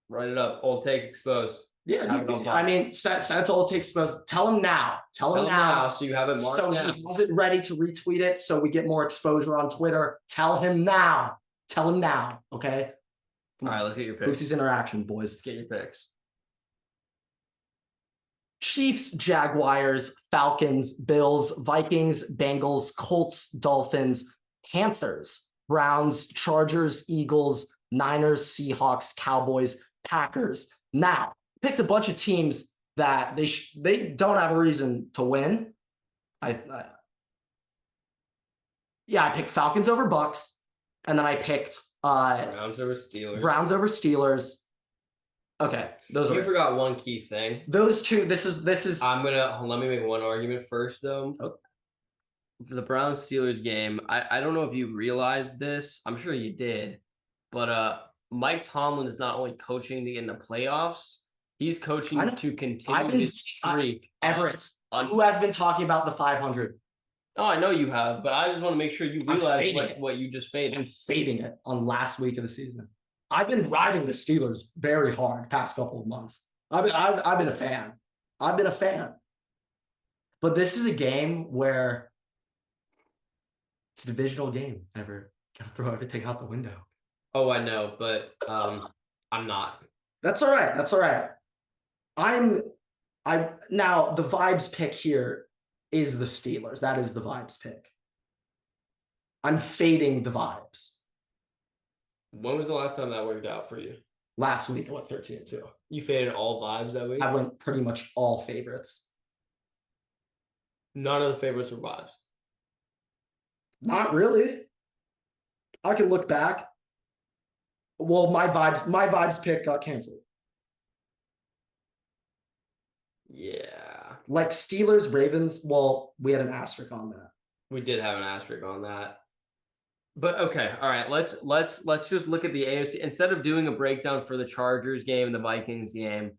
Speaker 2: Write it up. Old take exposed.
Speaker 1: Yeah, I mean, Sense Old take exposed. Tell him now. Tell him now.
Speaker 2: So you have it marked
Speaker 1: so
Speaker 2: down.
Speaker 1: He has it ready to retweet it so we get more exposure on Twitter. Tell him now. Okay?
Speaker 2: All right, let's get your picks.
Speaker 1: Boosie's interaction, boys.
Speaker 2: Let's get your picks.
Speaker 1: Chiefs, Jaguars, Falcons, Bills, Vikings, Bengals, Colts, Dolphins, Panthers, Browns, Chargers, Eagles, Niners, Seahawks, Cowboys, Packers. Now, picked a bunch of teams that they don't have a reason to win. I picked Falcons over Bucks, and then I picked
Speaker 2: Browns over
Speaker 1: Steelers. Okay,
Speaker 2: You forgot one key thing.
Speaker 1: Those two. This is.
Speaker 2: Let me make one argument first, though.
Speaker 1: Okay.
Speaker 2: For the Browns Steelers game, I don't know if you realized this. I'm sure you did, but Mike Tomlin is not only coaching in the playoffs, he's coaching to continue his streak.
Speaker 1: Everett, who has been talking about the 500?
Speaker 2: Oh, I know you have, but I just want to make sure you realize what you just faded.
Speaker 1: I'm fading it on last week of the season. I've been riding the Steelers very hard past couple of months. I've been a fan. But this is a game where it's a divisional game. Gotta throw everything out the window.
Speaker 2: Oh, I know, but I'm not.
Speaker 1: That's all right. Now the vibes pick here is the Steelers. That is the vibes pick. I'm fading the vibes.
Speaker 2: When was the last time that worked out for you?
Speaker 1: Last week, I went 13-2.
Speaker 2: You faded all vibes that week?
Speaker 1: I went pretty much all favorites.
Speaker 2: None of the favorites were vibes.
Speaker 1: Not really. I can look back. Well, my vibes pick got canceled.
Speaker 2: Yeah.
Speaker 1: Like Steelers, Ravens, well, we had an asterisk on that.
Speaker 2: We did have an asterisk on that. But okay, all right. Let's just look at the AFC instead of doing a breakdown for the Chargers game and the Vikings game.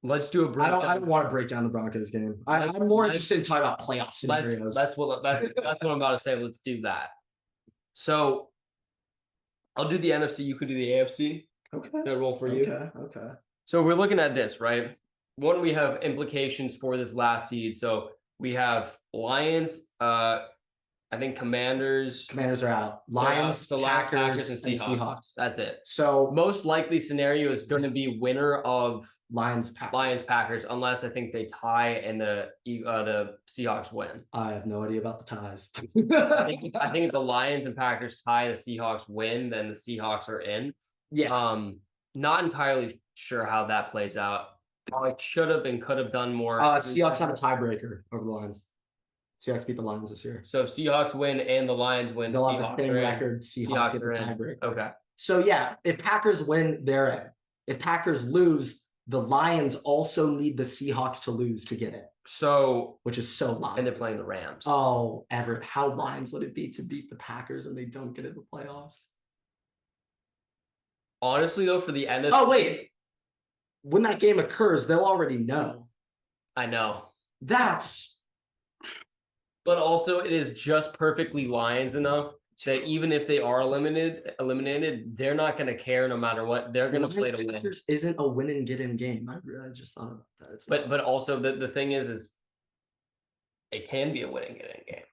Speaker 2: Let's do a breakdown.
Speaker 1: I don't want to break down the Broncos game. I'm more interested in talking about playoff scenarios.
Speaker 2: That's what I'm about to say. Let's do that. So I'll do the NFC. You could do the AFC.
Speaker 1: Okay.
Speaker 2: That roll for you.
Speaker 1: Okay.
Speaker 2: So we're looking at this, right? One, we have implications for this last seed. So we have Lions, I think Commanders.
Speaker 1: Commanders are out. Lions, Packers, and Seahawks.
Speaker 2: That's it.
Speaker 1: So
Speaker 2: most likely scenario is going to be winner of
Speaker 1: Lions,
Speaker 2: Packers, unless I think they tie and the Seahawks win.
Speaker 1: I have no idea about the ties.
Speaker 2: I think if the Lions and Packers tie, the Seahawks win, then the Seahawks are in.
Speaker 1: Yeah.
Speaker 2: Not entirely sure how that plays out. I should have and could have done more.
Speaker 1: Seahawks have a tiebreaker over the Lions. Seahawks beat the Lions this year.
Speaker 2: So if Seahawks win and the Lions win,
Speaker 1: they'll have the same record. Seahawks are in.
Speaker 2: Okay.
Speaker 1: So yeah, if Packers win, they're in. If Packers lose, the Lions also need the Seahawks to lose to get it.
Speaker 2: So,
Speaker 1: which is so Lions.
Speaker 2: And they're playing the Rams.
Speaker 1: Oh, Everett, how Lions would it be to beat the Packers and they don't get in the playoffs?
Speaker 2: Honestly, though, for the NFC.
Speaker 1: Oh wait, when that game occurs, they'll already know.
Speaker 2: I know. But also, it is just perfectly Lions enough that even if they are eliminated, they're not going to care no matter what. They're going to play to win.
Speaker 1: Isn't a win and get in game. I just thought about that.
Speaker 2: But also the thing is it can be a win and get in game.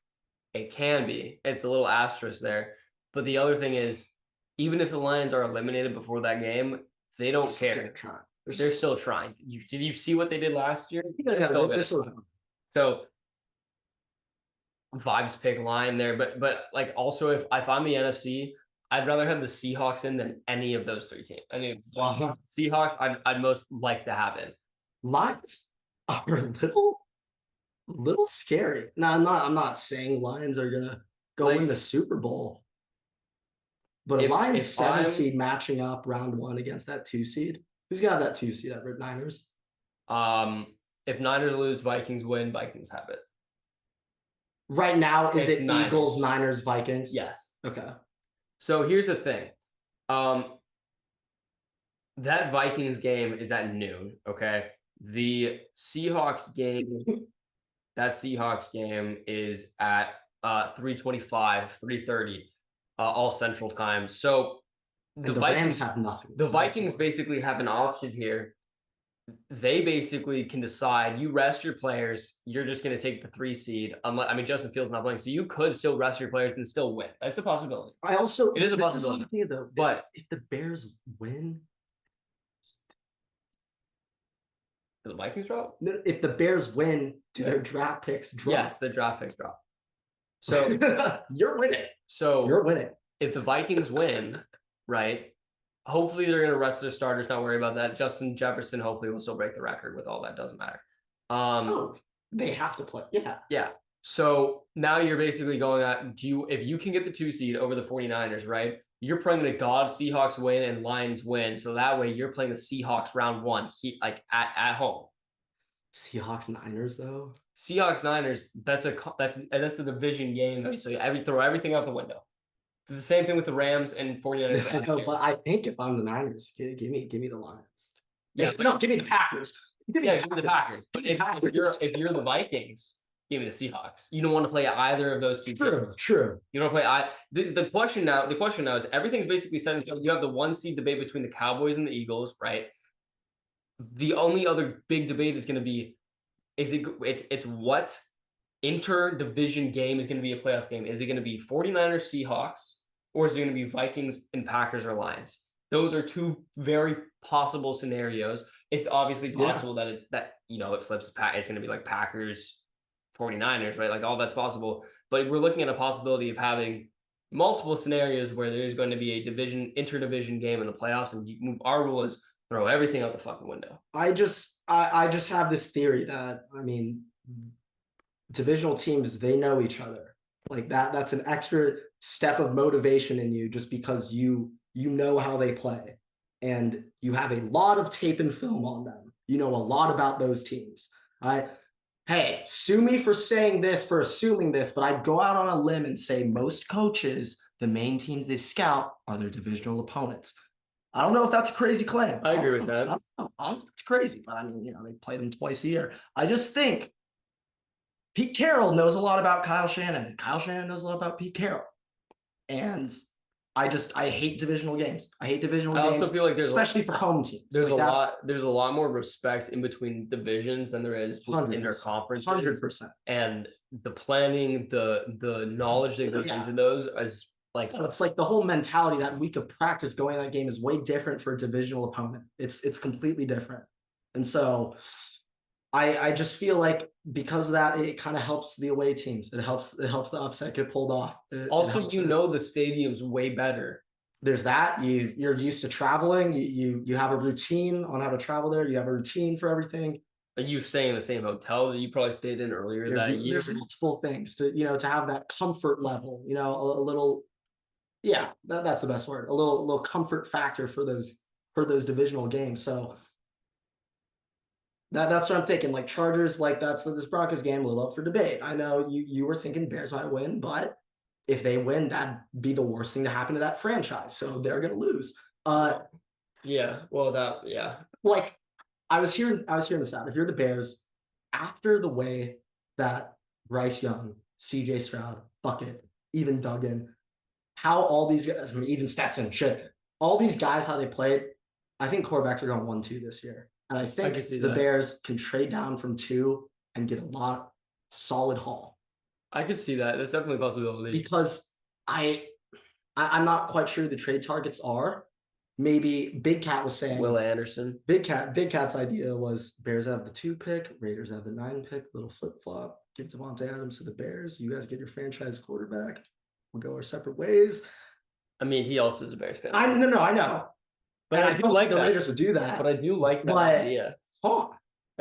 Speaker 2: It can be. It's a little asterisk there. But the other thing is, even if the Lions are eliminated before that game, they don't care. They're still trying. Did you see what they did last year?
Speaker 1: Yeah,
Speaker 2: so vibes pick line there, but like also if I'm the NFC, I'd rather have the Seahawks in than any of those three teams. I mean, Seahawks, I'd most like to have in.
Speaker 1: Lions are a little scary. Now I'm not saying Lions are gonna go win the Super Bowl. But a Lions 7 seed matching up round 1 against that 2 seed. Who's got that 2 seed? Everett Niners.
Speaker 2: If Niners lose, Vikings win. Vikings have it.
Speaker 1: Right now, is it
Speaker 2: Niners.
Speaker 1: Eagles, Niners, Vikings?
Speaker 2: Yes.
Speaker 1: Okay.
Speaker 2: So here's the thing. That Vikings game is at noon. Okay. The Seahawks game. That Seahawks game is at 3:25, 3:30, all Central Time. So
Speaker 1: the Vikings have nothing.
Speaker 2: The Vikings basically have an option here. They basically can decide you rest your players. You're just going to take the 3 seed. Justin Fields not playing, so you could still rest your players and still win. That's a possibility. It is a possibility.
Speaker 1: Though,
Speaker 2: but
Speaker 1: if the Bears win,
Speaker 2: do the Vikings drop?
Speaker 1: If the Bears win, do their draft picks drop?
Speaker 2: Yes, the draft picks drop. So
Speaker 1: you're winning.
Speaker 2: So
Speaker 1: you're winning.
Speaker 2: If the Vikings win, right? Hopefully they're going to rest their starters. Not worry about that. Justin Jefferson hopefully will still break the record with all that. Doesn't matter.
Speaker 1: They have to play. Yeah.
Speaker 2: Yeah. So now you're basically going at if you can get the 2 seed over the 49ers, right? You're praying to God Seahawks win and Lions win. So that way you're playing the Seahawks round 1 at home.
Speaker 1: Seahawks Niners though.
Speaker 2: Seahawks Niners, that's a division game though. So throw everything out the window. It's the same thing with the Rams and 49ers.
Speaker 1: No, but I think if I'm the Niners, give me the Lions. Yeah, no, give me the Packers.
Speaker 2: Give me the Packers. But if you're the Vikings, give me the Seahawks. You don't want to play either of those two teams.
Speaker 1: True.
Speaker 2: You don't play the question now is everything's basically set. You have the 1 seed debate between the Cowboys and the Eagles, right? The only other big debate is going to be it's what inter-division game is going to be a playoff game. Is it going to be 49ers Seahawks, or is it going to be Vikings and Packers or Lions? Those are 2 very possible scenarios. It's obviously possible that it flips. It's going to be like Packers 49ers, right? Like all that's possible. But we're looking at a possibility of having multiple scenarios where there's going to be a inter-division game in the playoffs, and our rule is throw everything out the fucking window.
Speaker 1: I just have this theory that divisional teams, they know each other. Like that's an extra step of motivation in you just because you know how they play and you have a lot of tape and film on them. You know a lot about those teams. Hey, sue me for saying this, for assuming this, but I'd go out on a limb and say most coaches, the main teams they scout are their divisional opponents. I don't know if that's a crazy claim.
Speaker 2: I agree with that.
Speaker 1: I don't know if it's crazy, but they play them twice a year. I just think Pete Carroll knows a lot about Kyle Shanahan, and Kyle Shanahan knows a lot about Pete Carroll. And I hate divisional games. I also
Speaker 2: feel like
Speaker 1: especially for home teams.
Speaker 2: There's a lot more respect in between divisions than there is interconference.
Speaker 1: 100%.
Speaker 2: And the planning, the knowledge that goes into those is
Speaker 1: it's like the whole mentality, that week of practice going to that game is way different for a divisional opponent. It's completely different. And so I just feel like because of that, it kind of helps the away teams. It helps the upset get pulled off.
Speaker 2: The stadium's way better.
Speaker 1: There's that. You're used to traveling. You have a routine on how to travel there. You have a routine for everything.
Speaker 2: Are you staying in the same hotel that you probably stayed in earlier that year?
Speaker 1: There's multiple things to have that comfort level. A little. Yeah, that's the best word. A little comfort factor for those divisional games. So that's what I'm thinking. Like Chargers, that's this Broncos game, a little up for debate. I know you were thinking Bears might win, but if they win, that'd be the worst thing to happen to that franchise. So they're gonna lose.
Speaker 2: Yeah. Well, yeah.
Speaker 1: Like I was hearing this out. If you're the Bears, after the way that Bryce Young, CJ Stroud, Bucket, even Duggan, how all these guys, even Stetson, all these guys, how they played, I think quarterbacks are going 1-2 this year. And I think the Bears can trade down from 2 and get a lot solid haul. I
Speaker 2: could see that. That's definitely a possibility.
Speaker 1: Because I'm not quite sure who the trade targets are. Maybe Big Cat was saying
Speaker 2: Will Anderson.
Speaker 1: Big Cat's idea was Bears have the 2 pick, Raiders have the 9 pick, little flip-flop, give Davante Adams to the Bears. You guys get your franchise quarterback. We'll go our separate ways.
Speaker 2: I mean, he also is a Bears fan.
Speaker 1: I know.
Speaker 2: But I do like
Speaker 1: the Raiders would do that.
Speaker 2: But I do like that idea.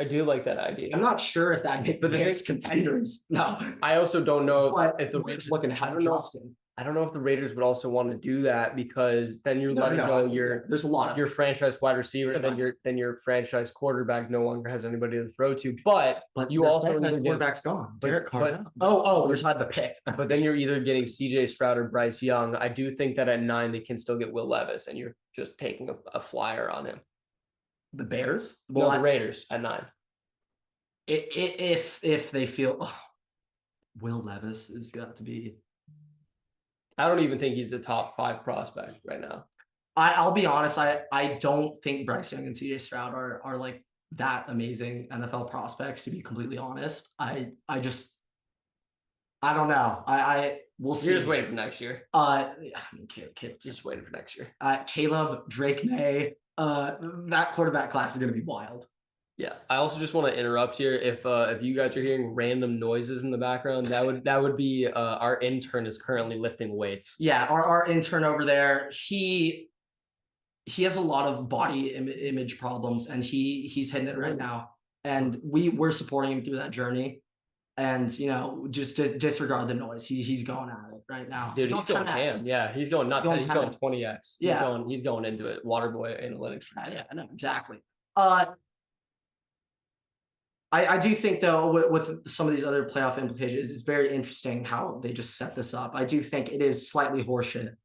Speaker 2: I do like that idea.
Speaker 1: I'm not sure if that make the Bears contenders. No,
Speaker 2: I also don't know
Speaker 1: but
Speaker 2: if the
Speaker 1: we're
Speaker 2: Raiders
Speaker 1: looking at Johnston.
Speaker 2: I don't know if the Raiders would also want to do that because then you're letting go
Speaker 1: there's a lot of
Speaker 2: your franchise wide receiver, then your franchise quarterback no longer has anybody to throw to. But you also
Speaker 1: quarterback's gone. Derek Carr. We're talking the pick.
Speaker 2: But then you're either getting CJ Stroud or Bryce Young. I do think that at 9 they can still get Will Levis, and you're just taking a flyer on him.
Speaker 1: The Bears?
Speaker 2: Well, the Raiders at 9.
Speaker 1: If they feel Will Levis has got to be.
Speaker 2: I don't even think he's the top 5 prospect right now.
Speaker 1: I'll be honest. I don't think Bryce Young and CJ Stroud are like that amazing NFL prospects, to be completely honest. I don't know. We'll see.
Speaker 2: You're just waiting for next year.
Speaker 1: Caleb's
Speaker 2: just waiting for next year.
Speaker 1: Caleb, Drake May, that quarterback class is going to be wild.
Speaker 2: Yeah, I also just want to interrupt here. If you guys are hearing random noises in the background, that would be our intern is currently lifting weights.
Speaker 1: Yeah, our intern over there, he has a lot of body image problems, and he's hitting it right now. And we're supporting him through that journey. And just disregard the noise. He's going at it right now.
Speaker 2: Dude, he's going ham. Yeah, he's going nuts. He's going 20x. He's going into it. Waterboy analytics.
Speaker 1: Yeah, I know exactly. I do think, though, with some of these other playoff implications, it's very interesting how they just set this up. I do think it is slightly horseshit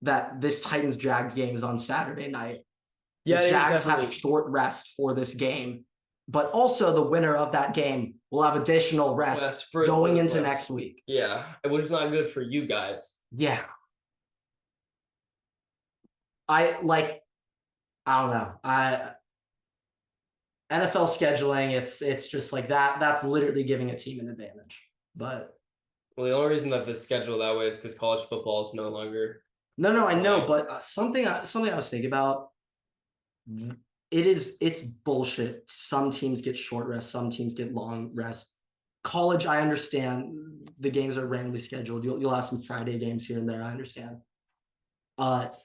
Speaker 1: that this Titans-Jags game is on Saturday night.
Speaker 2: Yeah,
Speaker 1: the Jags have short rest for this game, but also the winner of that game will have additional rest going into next week.
Speaker 2: Yeah, which is not good for you guys.
Speaker 1: Yeah. I don't know. NFL scheduling, it's just like that. That's literally giving a team an advantage. But
Speaker 2: the only reason that it's scheduled that way is because college football is no longer.
Speaker 1: No, I know, but something I was thinking about. It's bullshit. Some teams get short rest, some teams get long rest. College, I understand the games are randomly scheduled. You'll have some Friday games here and there. I understand. But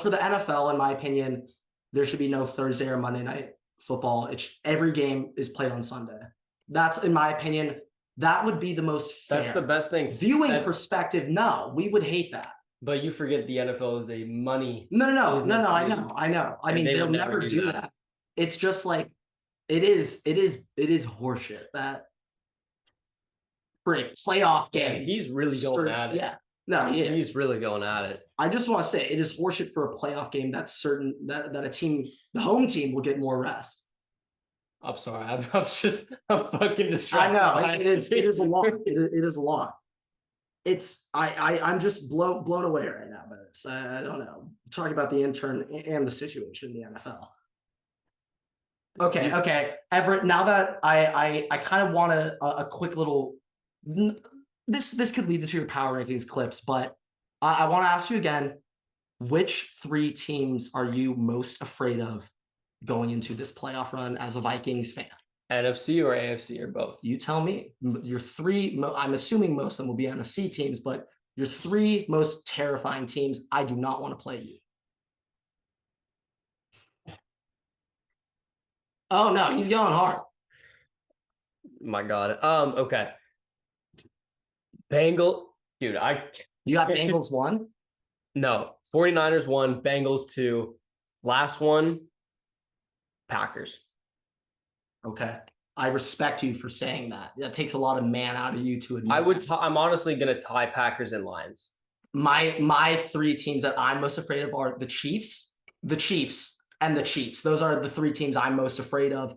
Speaker 1: for the NFL, in my opinion, there should be no Thursday or Monday night football. Every game is played on Sunday. That's, in my opinion, that would be the most fair.
Speaker 2: That's the best thing.
Speaker 1: Viewing perspective, no, we would hate that.
Speaker 2: But you forget the NFL is a money.
Speaker 1: No. I know. I mean, they'll never do that. It's just like it is horseshit. That playoff game.
Speaker 2: Yeah, he's really going at it.
Speaker 1: Yeah. No,
Speaker 2: he's really going at it.
Speaker 1: I just want to say it is horseshit for a playoff game. That's certain that a team, the home team, will get more rest.
Speaker 2: I'm sorry. I'm fucking distracted.
Speaker 1: I know it is a lot. It is a lot. I'm just blown away right now by this. I don't know. Talking about the intern and the situation in the NFL. Okay, Everett. Now that I kind of want a quick little. This could lead into your power rankings clips, but I want to ask you again: which 3 teams are you most afraid of going into this playoff run as a Vikings fan?
Speaker 2: NFC or AFC or both?
Speaker 1: You tell me. Your 3, I'm assuming most of them will be NFC teams, but your 3 most terrifying teams, I do not want to play you. Oh, no, he's going hard.
Speaker 2: My God. Okay. Dude,
Speaker 1: you got Bengals 1?
Speaker 2: No. 49ers 1, Bengals 2. Last one, Packers.
Speaker 1: Okay. I respect you for saying that. That takes a lot of man out of you to admit.
Speaker 2: I'm honestly going to tie Packers and Lions.
Speaker 1: My 3 teams that I'm most afraid of are the Chiefs, and the Chiefs. Those are the 3 teams I'm most afraid of.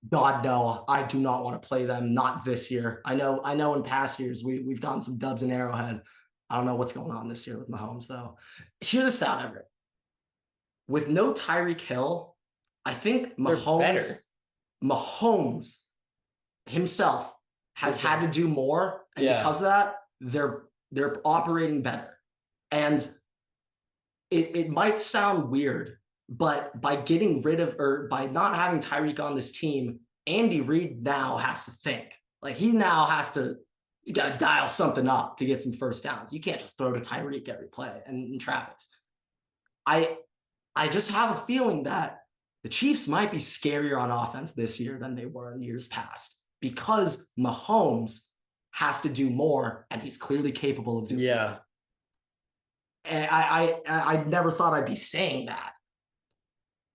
Speaker 1: God, no, I do not want to play them. Not this year. I know in past years we've gotten some dubs in Arrowhead. I don't know what's going on this year with Mahomes, though. Hear this out, Everett. With no Tyreek Hill, I think Mahomes himself has had to do more, and because of that, they're operating better. And it might sound weird, but by getting rid of or by not having Tyreek on this team, Andy Reid now has to think. Like he's got to dial something up to get some first downs. You can't just throw to Tyreek every play and Travis. I just have a feeling that the Chiefs might be scarier on offense this year than they were in years past because Mahomes has to do more, and he's clearly capable of doing
Speaker 2: Yeah.
Speaker 1: it. And I never thought I'd be saying that,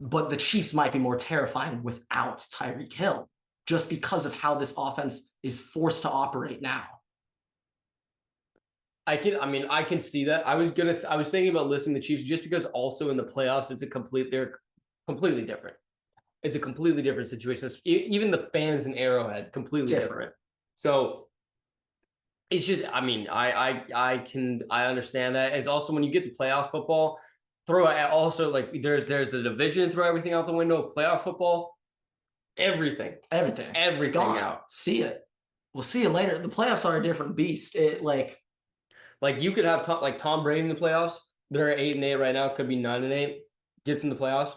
Speaker 1: but the Chiefs might be more terrifying without Tyreek Hill, just because of how this offense is forced to operate now.
Speaker 2: I can see that. I was thinking about listing the Chiefs just because also in the playoffs, they're completely different. It's a completely different situation. Even the fans in Arrowhead, completely different. So it's just, I understand that. It's also when you get to playoff football, throw out also like there's the division, throw everything out the window. Playoff football, everything
Speaker 1: Gone.
Speaker 2: out.
Speaker 1: See it. We'll see you later. The playoffs are a different beast.
Speaker 2: Like you could have Tom Brady in the playoffs. They're 8-8 right now. Could be 9-8. Gets in the playoffs.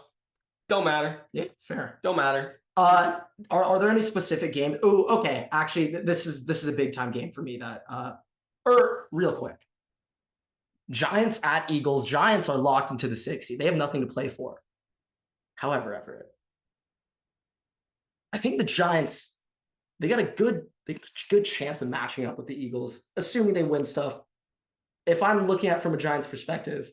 Speaker 2: Don't matter.
Speaker 1: Yeah, fair.
Speaker 2: Don't matter.
Speaker 1: Are there any specific games? Oh, okay. Actually, this is a big time game for me. That real quick. Giants at Eagles. Giants are locked into the 60. They have nothing to play for. However, Everett, I think the Giants, they got a good chance of matching up with the Eagles, assuming they win stuff. If I'm looking at it from a Giants perspective,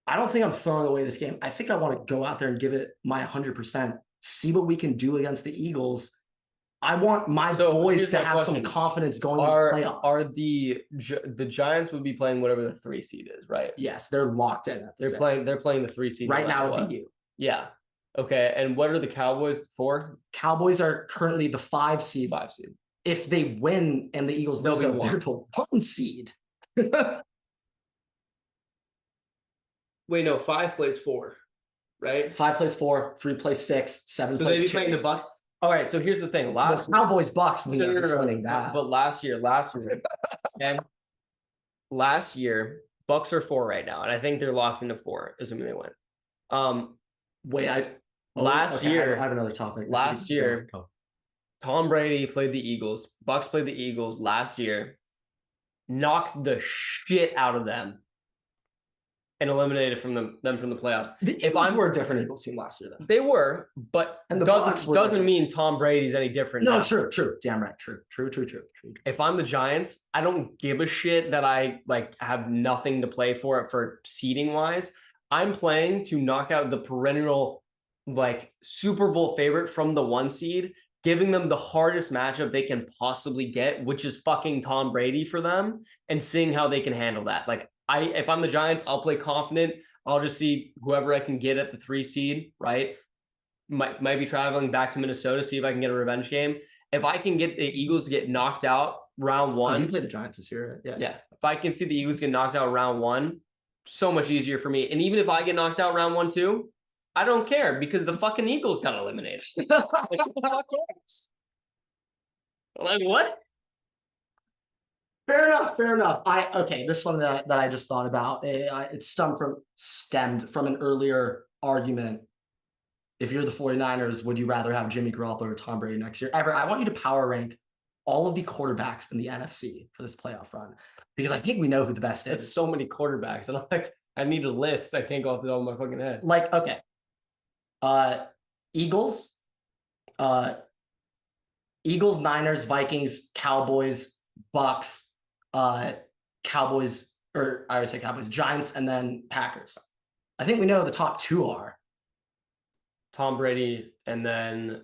Speaker 1: I don't think I'm throwing away this game. I think I want to go out there and give it my 100%, see what we can do against the Eagles. I want my boys to have some confidence going into the playoffs.
Speaker 2: Are the Giants would be playing whatever the 3 seed is, right?
Speaker 1: Yes, they're locked in.
Speaker 2: They're playing the 3 seed
Speaker 1: right now. It'd be you.
Speaker 2: Yeah. Okay. And what are the Cowboys for?
Speaker 1: Cowboys are currently the 5 seed. If they win and the Eagles lose, they're the 1 seed.
Speaker 2: Wait, no, 5 plays 4, right?
Speaker 1: 5 plays 4, 3 plays 6, 7
Speaker 2: so
Speaker 1: plays 2.
Speaker 2: So they'd be playing the Bucks. All right, so here's the thing.
Speaker 1: The Cowboys Bucks winning that.
Speaker 2: But last year, okay? Last year, Bucks are 4 right now, and I think they're locked into 4, assuming they win. Last year,
Speaker 1: I have another topic.
Speaker 2: Last year, Tom Brady played the Eagles. Bucks played the Eagles last year, knocked the shit out of them, and eliminated them from the playoffs.
Speaker 1: If I were a different Eagles team last year, then
Speaker 2: they were, but doesn't mean Tom Brady's any different.
Speaker 1: No,
Speaker 2: now.
Speaker 1: True. Damn right. True.
Speaker 2: If I'm the Giants, I don't give a shit that I have nothing to play for seeding wise. I'm playing to knock out the perennial Super Bowl favorite from the 1 seed, giving them the hardest matchup they can possibly get, which is fucking Tom Brady for them, and seeing how they can handle that. If I'm the Giants, I'll play confident. I'll just see whoever I can get at the 3 seed, right? Might be traveling back to Minnesota, see if I can get a revenge game. If I can get the Eagles to get knocked out round 1.
Speaker 1: You played the Giants this year, right?
Speaker 2: Yeah. If I can see the Eagles get knocked out round 1, so much easier for me. And even if I get knocked out round 1 too, I don't care because the fucking Eagles got eliminated. What?
Speaker 1: Fair enough. This is something that I just thought about. It stemmed from an earlier argument. If you're the 49ers, would you rather have Jimmy Garoppolo or Tom Brady next year? Everett, I want you to power rank all of the quarterbacks in the NFC for this playoff run, because I think we know who the best is.
Speaker 2: It's so many quarterbacks. I need a list. I can't go off the top of my fucking head.
Speaker 1: Okay. Eagles, Niners, Vikings, Cowboys, Bucks, Cowboys, or I would say Cowboys, Giants, and then Packers. I think we know who the top 2 are.
Speaker 2: Tom Brady, and then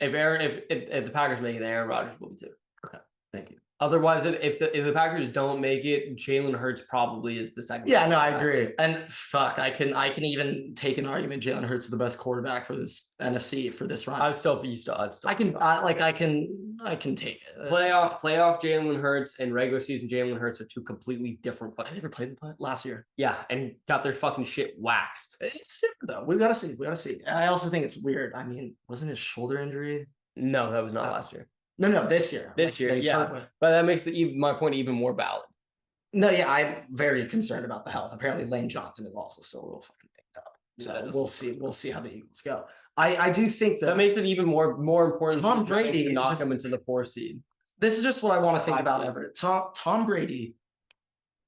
Speaker 2: if the Packers make it, Aaron Rodgers will be too.
Speaker 1: Okay, thank you.
Speaker 2: Otherwise, if the Packers don't make it, Jalen Hurts probably is the second.
Speaker 1: Yeah, no, I agree. And fuck, I can even take an argument. Jalen Hurts is the best quarterback for this NFC for this run.
Speaker 2: I can
Speaker 1: take it.
Speaker 2: Playoff Jalen Hurts and regular season Jalen Hurts are 2 completely different.
Speaker 1: I never played them last year.
Speaker 2: Yeah, and got their fucking shit waxed.
Speaker 1: It's different though. We gotta see. I also think it's weird. I mean, wasn't his shoulder injury?
Speaker 2: No, that was not last year.
Speaker 1: No, this year.
Speaker 2: Yeah. But that makes my point even more valid.
Speaker 1: No, yeah, I'm very concerned about the health. Apparently, Lane Johnson is also still a little fucking picked up. So we'll see. We'll see how the Eagles go. I do think that
Speaker 2: makes it even more important.
Speaker 1: Tom Brady
Speaker 2: to knock him into the 4 seed.
Speaker 1: This is just what I want to think about Everett. Tom Brady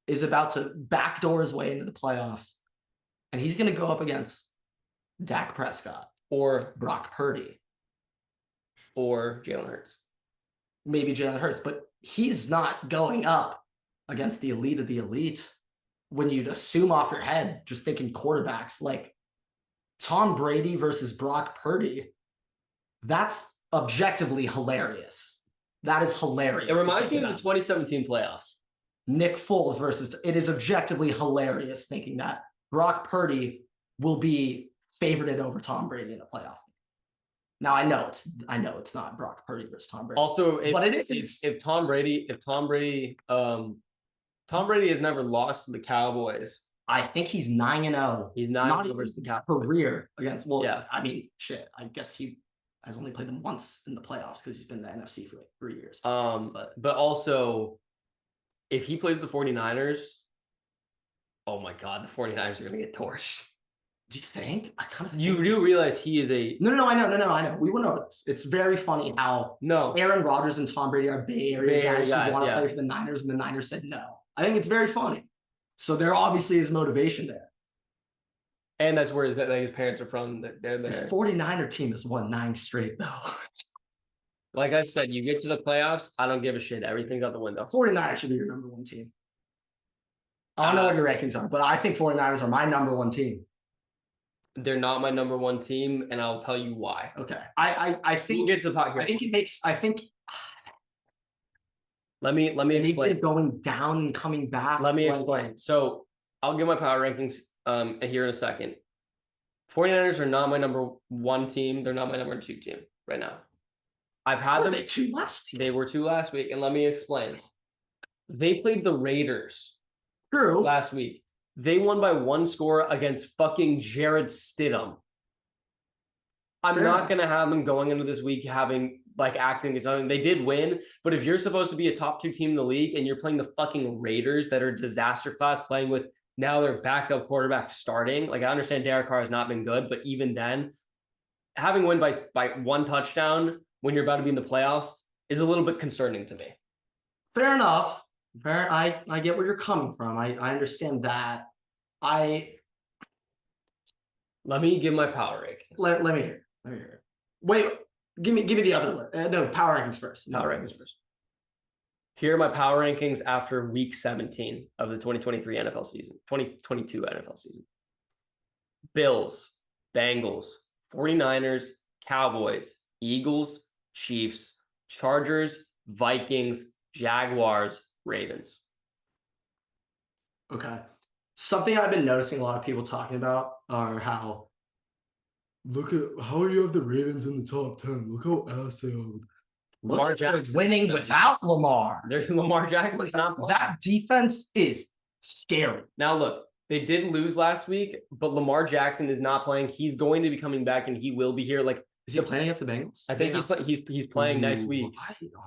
Speaker 1: is about to backdoor his way into the playoffs And he's going to go up against Dak Prescott
Speaker 2: or
Speaker 1: Brock Purdy.
Speaker 2: Jalen Hurts.
Speaker 1: Maybe Jalen Hurts, but he's not going up against the elite of the elite. When you'd assume off your head, just thinking quarterbacks, like Tom Brady versus Brock Purdy, that's objectively hilarious. That is hilarious.
Speaker 2: It reminds me of the 2017 playoffs.
Speaker 1: Nick Foles versus, it is objectively hilarious thinking that Brock Purdy will be favorited over Tom Brady in a playoff. Now I know it's not Brock Purdy versus Tom Brady.
Speaker 2: Also,
Speaker 1: but it is.
Speaker 2: If Tom Brady has never lost to the Cowboys.
Speaker 1: I think he's 9-0.
Speaker 2: He's not versus the Cowboys.
Speaker 1: Career against. Well,
Speaker 2: yeah.
Speaker 1: I mean, shit. I guess he has only played them once in the playoffs because he's been in the NFC for like 3 years.
Speaker 2: But also, if he plays the 49ers, oh my God, the 49ers are gonna get torched.
Speaker 1: Do you think? I kind of.
Speaker 2: You do realize he is a
Speaker 1: No. I know. We went over this. It's very funny how Aaron Rodgers and Tom Brady are Bay Area guys who want to play for the Niners, and the Niners said no. I think it's very funny. So there obviously is motivation there.
Speaker 2: And that's where his parents are from. They're there.
Speaker 1: This 49er team has won 9 straight, though.
Speaker 2: Like I said, you get to the playoffs, I don't give a shit. Everything's out the window.
Speaker 1: 49ers should be your number 1 team. I don't know what your rankings are, but I think 49ers are my number 1 team.
Speaker 2: They're not my number 1 team, and I'll tell you why.
Speaker 1: Okay. I think
Speaker 2: we'll get to the pot here. Let me explain.
Speaker 1: Going down and coming back.
Speaker 2: Let me explain. So I'll give my power rankings here in a second. 49ers are not my number 1 team. They're not my number 2 team right now. I've had them.
Speaker 1: Were they 2 last week?
Speaker 2: They were 2 last week, and let me explain. They played the Raiders.
Speaker 1: True.
Speaker 2: Last week. They won by 1 score against fucking Jared Stidham. I'm not going to have them going into this week acting as something. They did win, but if you're supposed to be a top 2 team in the league and you're playing the fucking Raiders that are disaster class, playing with now their backup quarterback starting, I understand Derek Carr has not been good, but even then, having win by 1 touchdown when you're about to be in the playoffs is a little bit concerning to me.
Speaker 1: Fair enough. I get where you're coming from. I understand that.
Speaker 2: Let me give my power rankings.
Speaker 1: Let me hear it. Wait, give me the other. No, power rankings first.
Speaker 2: Power rankings first. Here are my power rankings after week 17 of the 2023 NFL season, 2022 NFL season. Bills, Bengals, 49ers, Cowboys, Eagles, Chiefs, Chargers, Vikings, Jaguars, Ravens.
Speaker 1: Okay. Something I've been noticing a lot of people talking about are how look at how do you have the Ravens in the top 10? Look how ass they are.
Speaker 2: Lamar Jackson
Speaker 1: winning without Lamar.
Speaker 2: Lamar Jackson.
Speaker 1: That defense is scary.
Speaker 2: Now look, they did lose last week, but Lamar Jackson is not playing. He's going to be coming back, and he will be here.
Speaker 1: Is he playing against the Bengals?
Speaker 2: I think he's playing next week.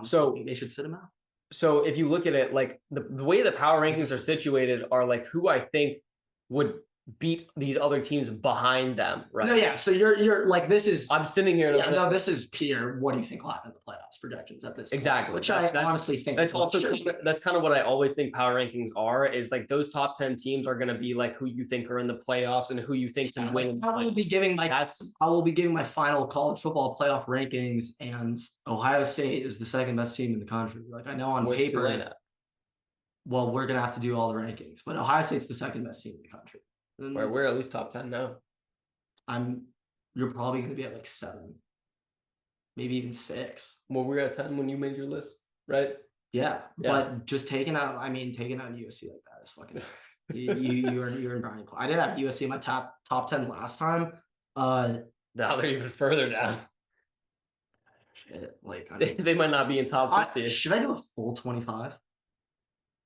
Speaker 2: So
Speaker 1: they should sit him out.
Speaker 2: So if you look at it, the way the power rankings are situated are who I think would beat these other teams behind them, right?
Speaker 1: No, yeah. So you're this is.
Speaker 2: I'm sitting here.
Speaker 1: No, this is Peter. What do you think will happen in the playoffs projections at this point?
Speaker 2: Exactly.
Speaker 1: Which I honestly think
Speaker 2: that's also that's kind of what I always think power rankings are. Is those top 10 teams are going to be who you think are in the playoffs and who you think can win.
Speaker 1: I will be giving my final college football playoff rankings, and Ohio State is the 2nd best team in the country. I know on paper. Well, we're gonna have to do all the rankings, but Ohio State's the 2nd best team in the country.
Speaker 2: We're at least top 10 now.
Speaker 1: You're probably going to be at 7, maybe even 6.
Speaker 2: Well, we were at 10 when you made your list, right?
Speaker 1: Yeah. But just taking out USC like that is fucking. you're in Brian. I didn't have USC in my top 10 last time.
Speaker 2: Now they're even further down.
Speaker 1: Shit,
Speaker 2: they might not be in top 15.
Speaker 1: Should I do a full 25?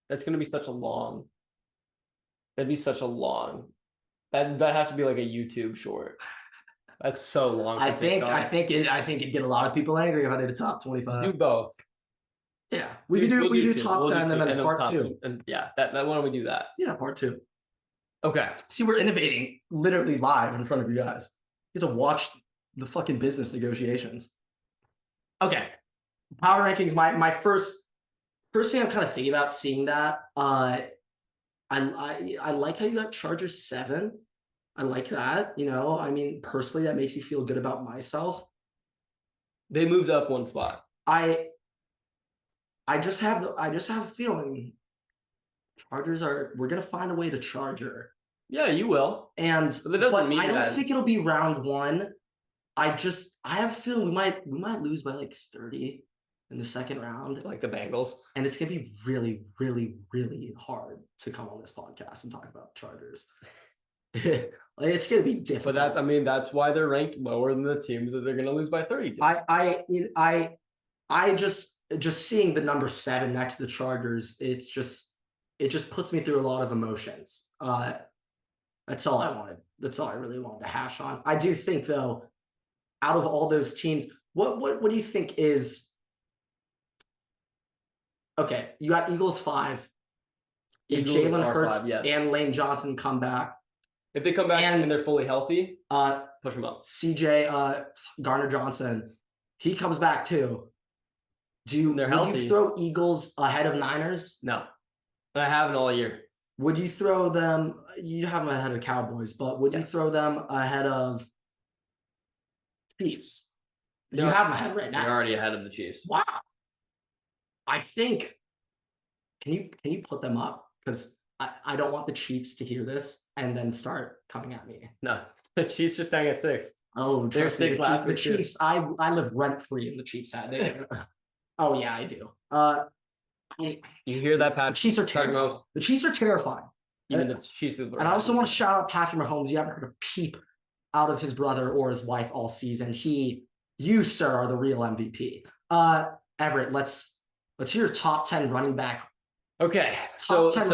Speaker 2: That's going to be such a long. That'd be such a long. That'd have to be a YouTube short. That's so long.
Speaker 1: I think it'd get a lot of people angry if I did a top 25.
Speaker 2: Do both.
Speaker 1: Yeah, we do top 10 and then part 2.
Speaker 2: And yeah, that why don't we do that?
Speaker 1: Yeah, part 2.
Speaker 2: Okay.
Speaker 1: See, we're innovating literally live in front of you guys. You get to watch the fucking business negotiations. Okay, power rankings. My first thing I'm kind of thinking about seeing that. I like how you got Chargers 7. I like that. I mean, personally, that makes me feel good about myself.
Speaker 2: They moved up one spot.
Speaker 1: I just have a feeling we're gonna find a way to charge her.
Speaker 2: Yeah, you will.
Speaker 1: And
Speaker 2: But that doesn't mean
Speaker 1: I don't
Speaker 2: that.
Speaker 1: think it'll be round one. I have a feeling we might lose by like 30 in the second round.
Speaker 2: Like the Bengals.
Speaker 1: And it's gonna be really, really, really hard to come on this podcast and talk about Chargers. It's gonna be difficult.
Speaker 2: But that's why they're ranked lower than the teams that they're gonna lose by 30 to.
Speaker 1: I just seeing the number 7 next to the Chargers, it just puts me through a lot of emotions. That's all I wanted. That's all I really wanted to hash on. I do think, though, out of all those teams, what do you think is okay? You got Eagles 5. If Jalen Hurts
Speaker 2: 5, yes.
Speaker 1: and Lane Johnson come back,
Speaker 2: if they come back and they're fully healthy, push them up.
Speaker 1: CJ Garner Johnson, he comes back too. Would you throw Eagles ahead of Niners?
Speaker 2: No, I haven't all year.
Speaker 1: Would you throw them? You have them ahead of Cowboys, but would you throw them ahead of Chiefs? You have them ahead right now.
Speaker 2: They're already ahead of the Chiefs.
Speaker 1: Wow. I think. Can you put them up? Because I don't want the Chiefs to hear this and then start coming at me.
Speaker 2: No, the Chiefs are staying at 6.
Speaker 1: Oh,
Speaker 2: they're 6 last week.
Speaker 1: The Chiefs. I live rent free in the Chiefs hat. Oh yeah, I do.
Speaker 2: You hear that, Pat?
Speaker 1: The Chiefs are terrifying. The Chiefs are terrifying.
Speaker 2: Even the Chiefs.
Speaker 1: And I also want to shout out Patrick Mahomes. You haven't heard a peep out of his brother or his wife all season. You, sir, are the real MVP. Everett, let's hear your top 10 running back.
Speaker 2: Okay, so let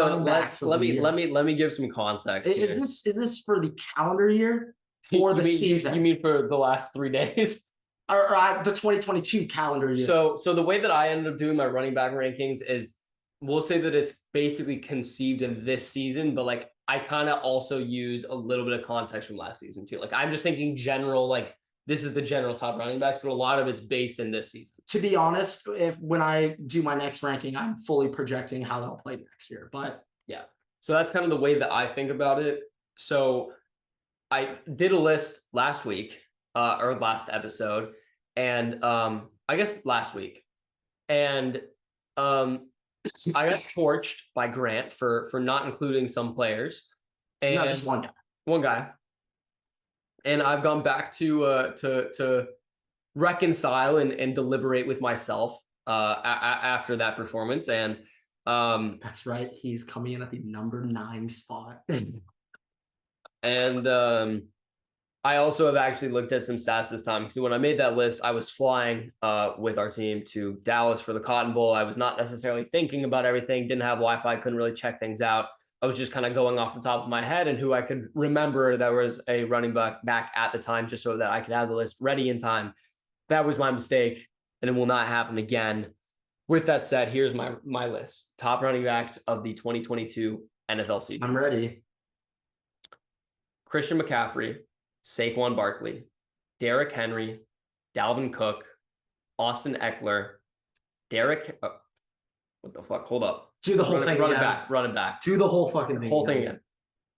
Speaker 2: me give some context.
Speaker 1: Is this for the calendar year or the season?
Speaker 2: You mean for the last 3 days?
Speaker 1: Or the 2022 calendar year.
Speaker 2: So the way that I ended up doing my running back rankings is, we'll say that it's basically conceived in this season, but like I kind of also use a little bit of context from last season too. Like I'm just thinking general, like this is the general top running backs, but a lot of it's based in this season.
Speaker 1: To be honest, when I do my next ranking, I'm fully projecting how they'll play next year. But
Speaker 2: yeah, so that's kind of the way that I think about it. So I did a list last week, or last episode, and I guess last week, and I got torched by Grant for not including some players, and
Speaker 1: no, just one guy.
Speaker 2: And I've gone back to reconcile and deliberate with myself after that performance, and
Speaker 1: that's right, he's coming in at the number 9 spot.
Speaker 2: And I also have actually looked at some stats this time, because when I made that list, I was flying with our team to Dallas for the Cotton Bowl. I was not necessarily thinking about everything, didn't have Wi-Fi, couldn't really check things out. I was just kind of going off the top of my head and who I could remember that was a running back at the time, just so that I could have the list ready in time. That was my mistake, and it will not happen again. With that said, here's my list. Top running backs of the 2022 NFL season.
Speaker 1: I'm ready.
Speaker 2: Christian McCaffrey, Saquon Barkley, Derrick Henry, Dalvin Cook, Austin Eckler, what the fuck? Hold up.
Speaker 1: Do the whole thing.
Speaker 2: Run it back.
Speaker 1: Do the whole fucking thing.
Speaker 2: Whole thing again.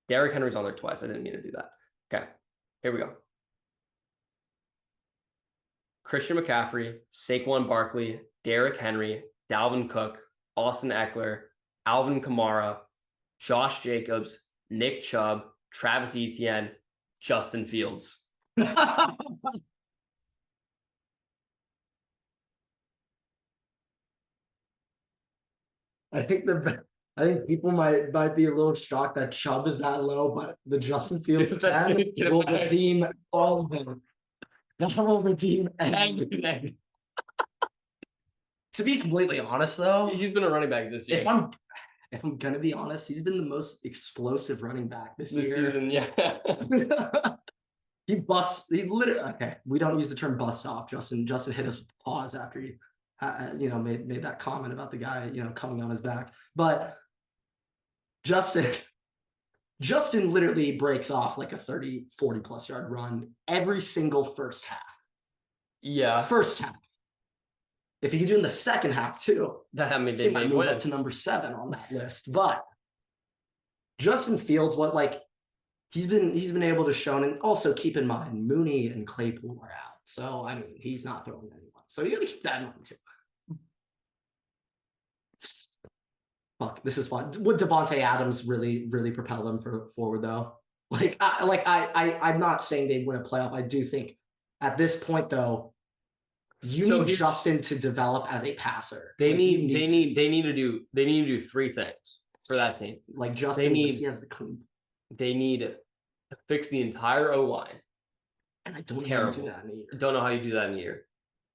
Speaker 2: Derrick Henry's on there twice. I didn't mean to do that. Okay. Here we go. Christian McCaffrey, Saquon Barkley, Derrick Henry, Dalvin Cook, Austin Eckler, Alvin Kamara, Josh Jacobs, Nick Chubb, Travis Etienne, Justin Fields.
Speaker 1: I think people might be a little shocked that Chubb is that low, but the Justin Fields 10 will redeem all of them. That will redeem everything. To be completely honest, though,
Speaker 2: he's been a running back this year.
Speaker 1: If I'm gonna be honest, he's been the most explosive running back this year.
Speaker 2: Season, yeah.
Speaker 1: He literally. Okay, we don't use the term bust off. Justin hit us with pause after he made that comment about the guy, coming on his back. But Justin literally breaks off like a 30, 40 plus yard run every single first half.
Speaker 2: Yeah.
Speaker 1: First half. If he could do in the second half too,
Speaker 2: they
Speaker 1: might move up to number 7 on that list. But Justin Fields, he's been able to show, and also keep in mind Mooney and Claypool are out. So I mean he's not throwing anyone. So you gotta keep that in mind too. Fuck, this is fun. Would Davante Adams really propel them forward though? I'm not saying they win a playoff. I do think at this point though, you need Justin to develop as a passer.
Speaker 2: They need to do three things for that team.
Speaker 1: Like Justin, he has the clean.
Speaker 2: They need to fix the entire O-line.
Speaker 1: And I don't know how to do that in a year.
Speaker 2: Don't know how you do that in a year.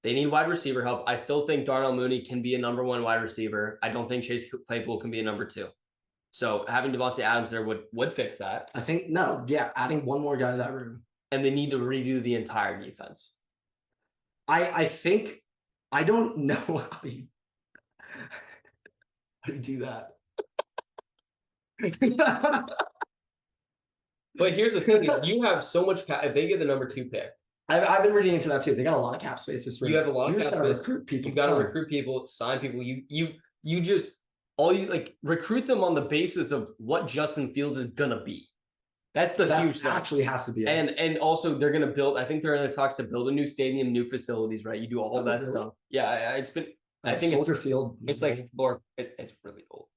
Speaker 2: They need wide receiver help. I still think Darnell Mooney can be a number 1 wide receiver. I don't think Chase Claypool can be a number 2. So having Davante Adams there would fix that.
Speaker 1: I think adding one more guy to that room.
Speaker 2: And they need to redo the entire defense.
Speaker 1: I think I don't know how you do that.
Speaker 2: But here's the thing: you have so much cap. If they get the number 2 pick,
Speaker 1: I've been reading into that too. They got a lot of cap space this year.
Speaker 2: You have a lot of cap space.
Speaker 1: Recruit people.
Speaker 2: You got to recruit people, sign people. You just recruit them on the basis of what Justin Fields is gonna be. That's the huge thing.
Speaker 1: Actually has to be.
Speaker 2: And also they're gonna build. I think they're in the talks to build a new stadium, new facilities. Right? You do all of that stuff. Yeah, it's been. I think
Speaker 1: Soldier Field.
Speaker 2: It's like more. It's really old.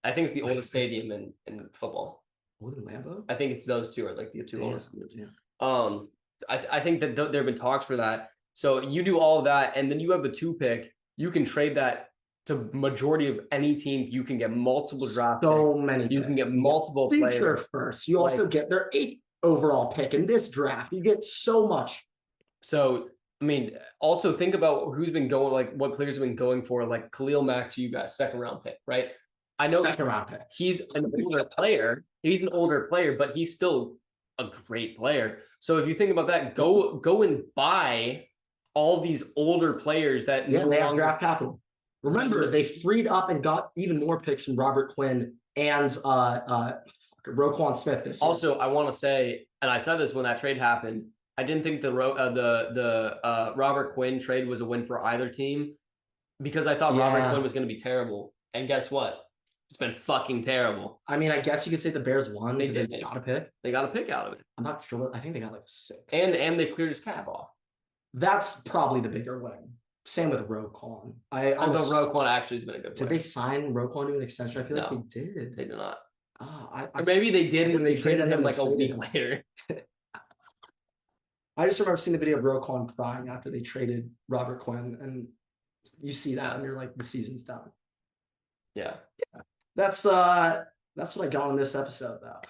Speaker 2: I think it's the oldest stadium in football.
Speaker 1: Older than Lambeau?
Speaker 2: I think it's those two are like the 2 oldest.
Speaker 1: Yeah.
Speaker 2: I think that there have been talks for that. So you do all of that, and then you have the 2 pick. You can trade that to majority of any team. You can get multiple draft picks. You can get multiple players
Speaker 1: first. You also get their 8th overall pick in this draft. You get so much.
Speaker 2: So I mean, also think about who's been going, like what players have been going for, like Khalil Mack to you guys, 2nd round pick, right? I know
Speaker 1: 2nd round pick.
Speaker 2: He's an older player. He's an older player, but he's still a great player. So if you think about that, go and buy all these older players that
Speaker 1: they have draft capital. Remember, they freed up and got even more picks from Robert Quinn and Roquan Smith this year.
Speaker 2: Also, I want to say, and I said this when that trade happened, I didn't think the Robert Quinn trade was a win for either team because I thought Robert Quinn was going to be terrible. And guess what? It's been fucking terrible.
Speaker 1: I mean, I guess you could say the Bears won because they got a pick.
Speaker 2: They got a pick out of it.
Speaker 1: I'm not sure. I think they got like a 6.
Speaker 2: And they cleared his cap off.
Speaker 1: That's probably the bigger win. Same with Roquan.
Speaker 2: Although Roquan actually has been a good player.
Speaker 1: Did they sign Roquan to an extension? I feel like they did.
Speaker 2: They did not.
Speaker 1: Or
Speaker 2: maybe they did when they traded him like a week later.
Speaker 1: I just remember seeing the video of Roquan crying after they traded Robert Quinn, and you see that and you're like, the season's done.
Speaker 2: Yeah.
Speaker 1: That's what I got on this episode though.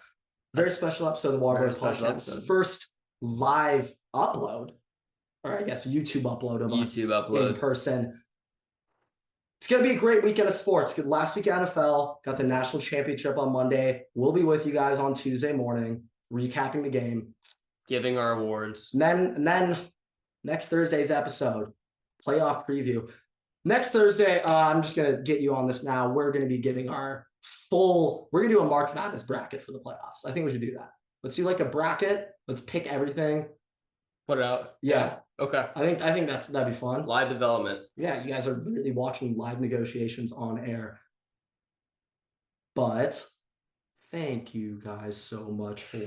Speaker 1: Very special episode of the Waterboy Podcast. First live upload, or I guess YouTube upload of us in person. It's gonna be a great weekend of sports. Last week NFL got the national championship on Monday. We'll be with you guys on Tuesday morning, recapping the game,
Speaker 2: giving our awards.
Speaker 1: And then next Thursday's episode, playoff preview. Next Thursday, I'm just going to get you on this now. We're going to be giving we're going to do a March Madness bracket for the playoffs. I think we should do that. Let's do like a bracket. Let's pick everything.
Speaker 2: Put it out.
Speaker 1: Yeah.
Speaker 2: Okay.
Speaker 1: I think that'd be fun.
Speaker 2: Live development.
Speaker 1: Yeah, you guys are literally watching live negotiations on air. But thank you guys so much for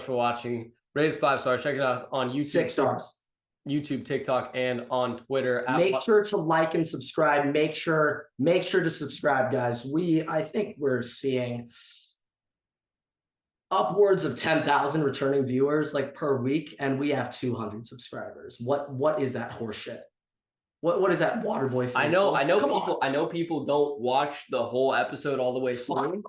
Speaker 2: watching. Rate us 5 stars. Check it out on YouTube.
Speaker 1: 6 stars.
Speaker 2: YouTube, TikTok, and on Twitter.
Speaker 1: Make sure to like and subscribe. Make sure to subscribe, guys. I think we're seeing upwards of 10,000 returning viewers like per week, and we have 200 subscribers. What is that horseshit? What is that Waterboy?
Speaker 2: I know people don't watch the whole episode all the way through.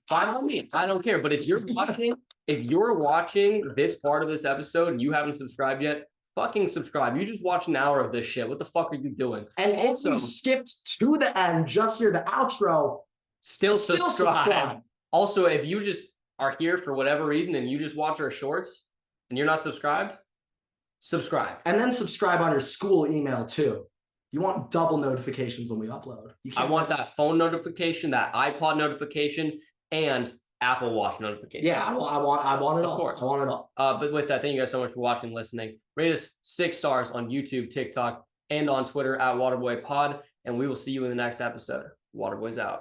Speaker 2: By all means, I don't care. But if you're watching this part of this episode and you haven't subscribed yet, fucking subscribe. You just watched an hour of this shit. What the fuck are you doing?
Speaker 1: And also, if you skipped to the end, just hear the outro,
Speaker 2: still subscribe. Also, if you just are here for whatever reason and you just watch our shorts and you're not subscribed, subscribe.
Speaker 1: And then subscribe on your school email too. You want double notifications when we upload.
Speaker 2: I want that phone notification, that iPod notification, and Apple Watch notification.
Speaker 1: Yeah, I want it all.
Speaker 2: Of course.
Speaker 1: I want it all.
Speaker 2: But with that, thank you guys so much for watching and listening. Rate us 6 stars on YouTube, TikTok, and on Twitter at WaterboyPod. And we will see you in the next episode. Waterboys out.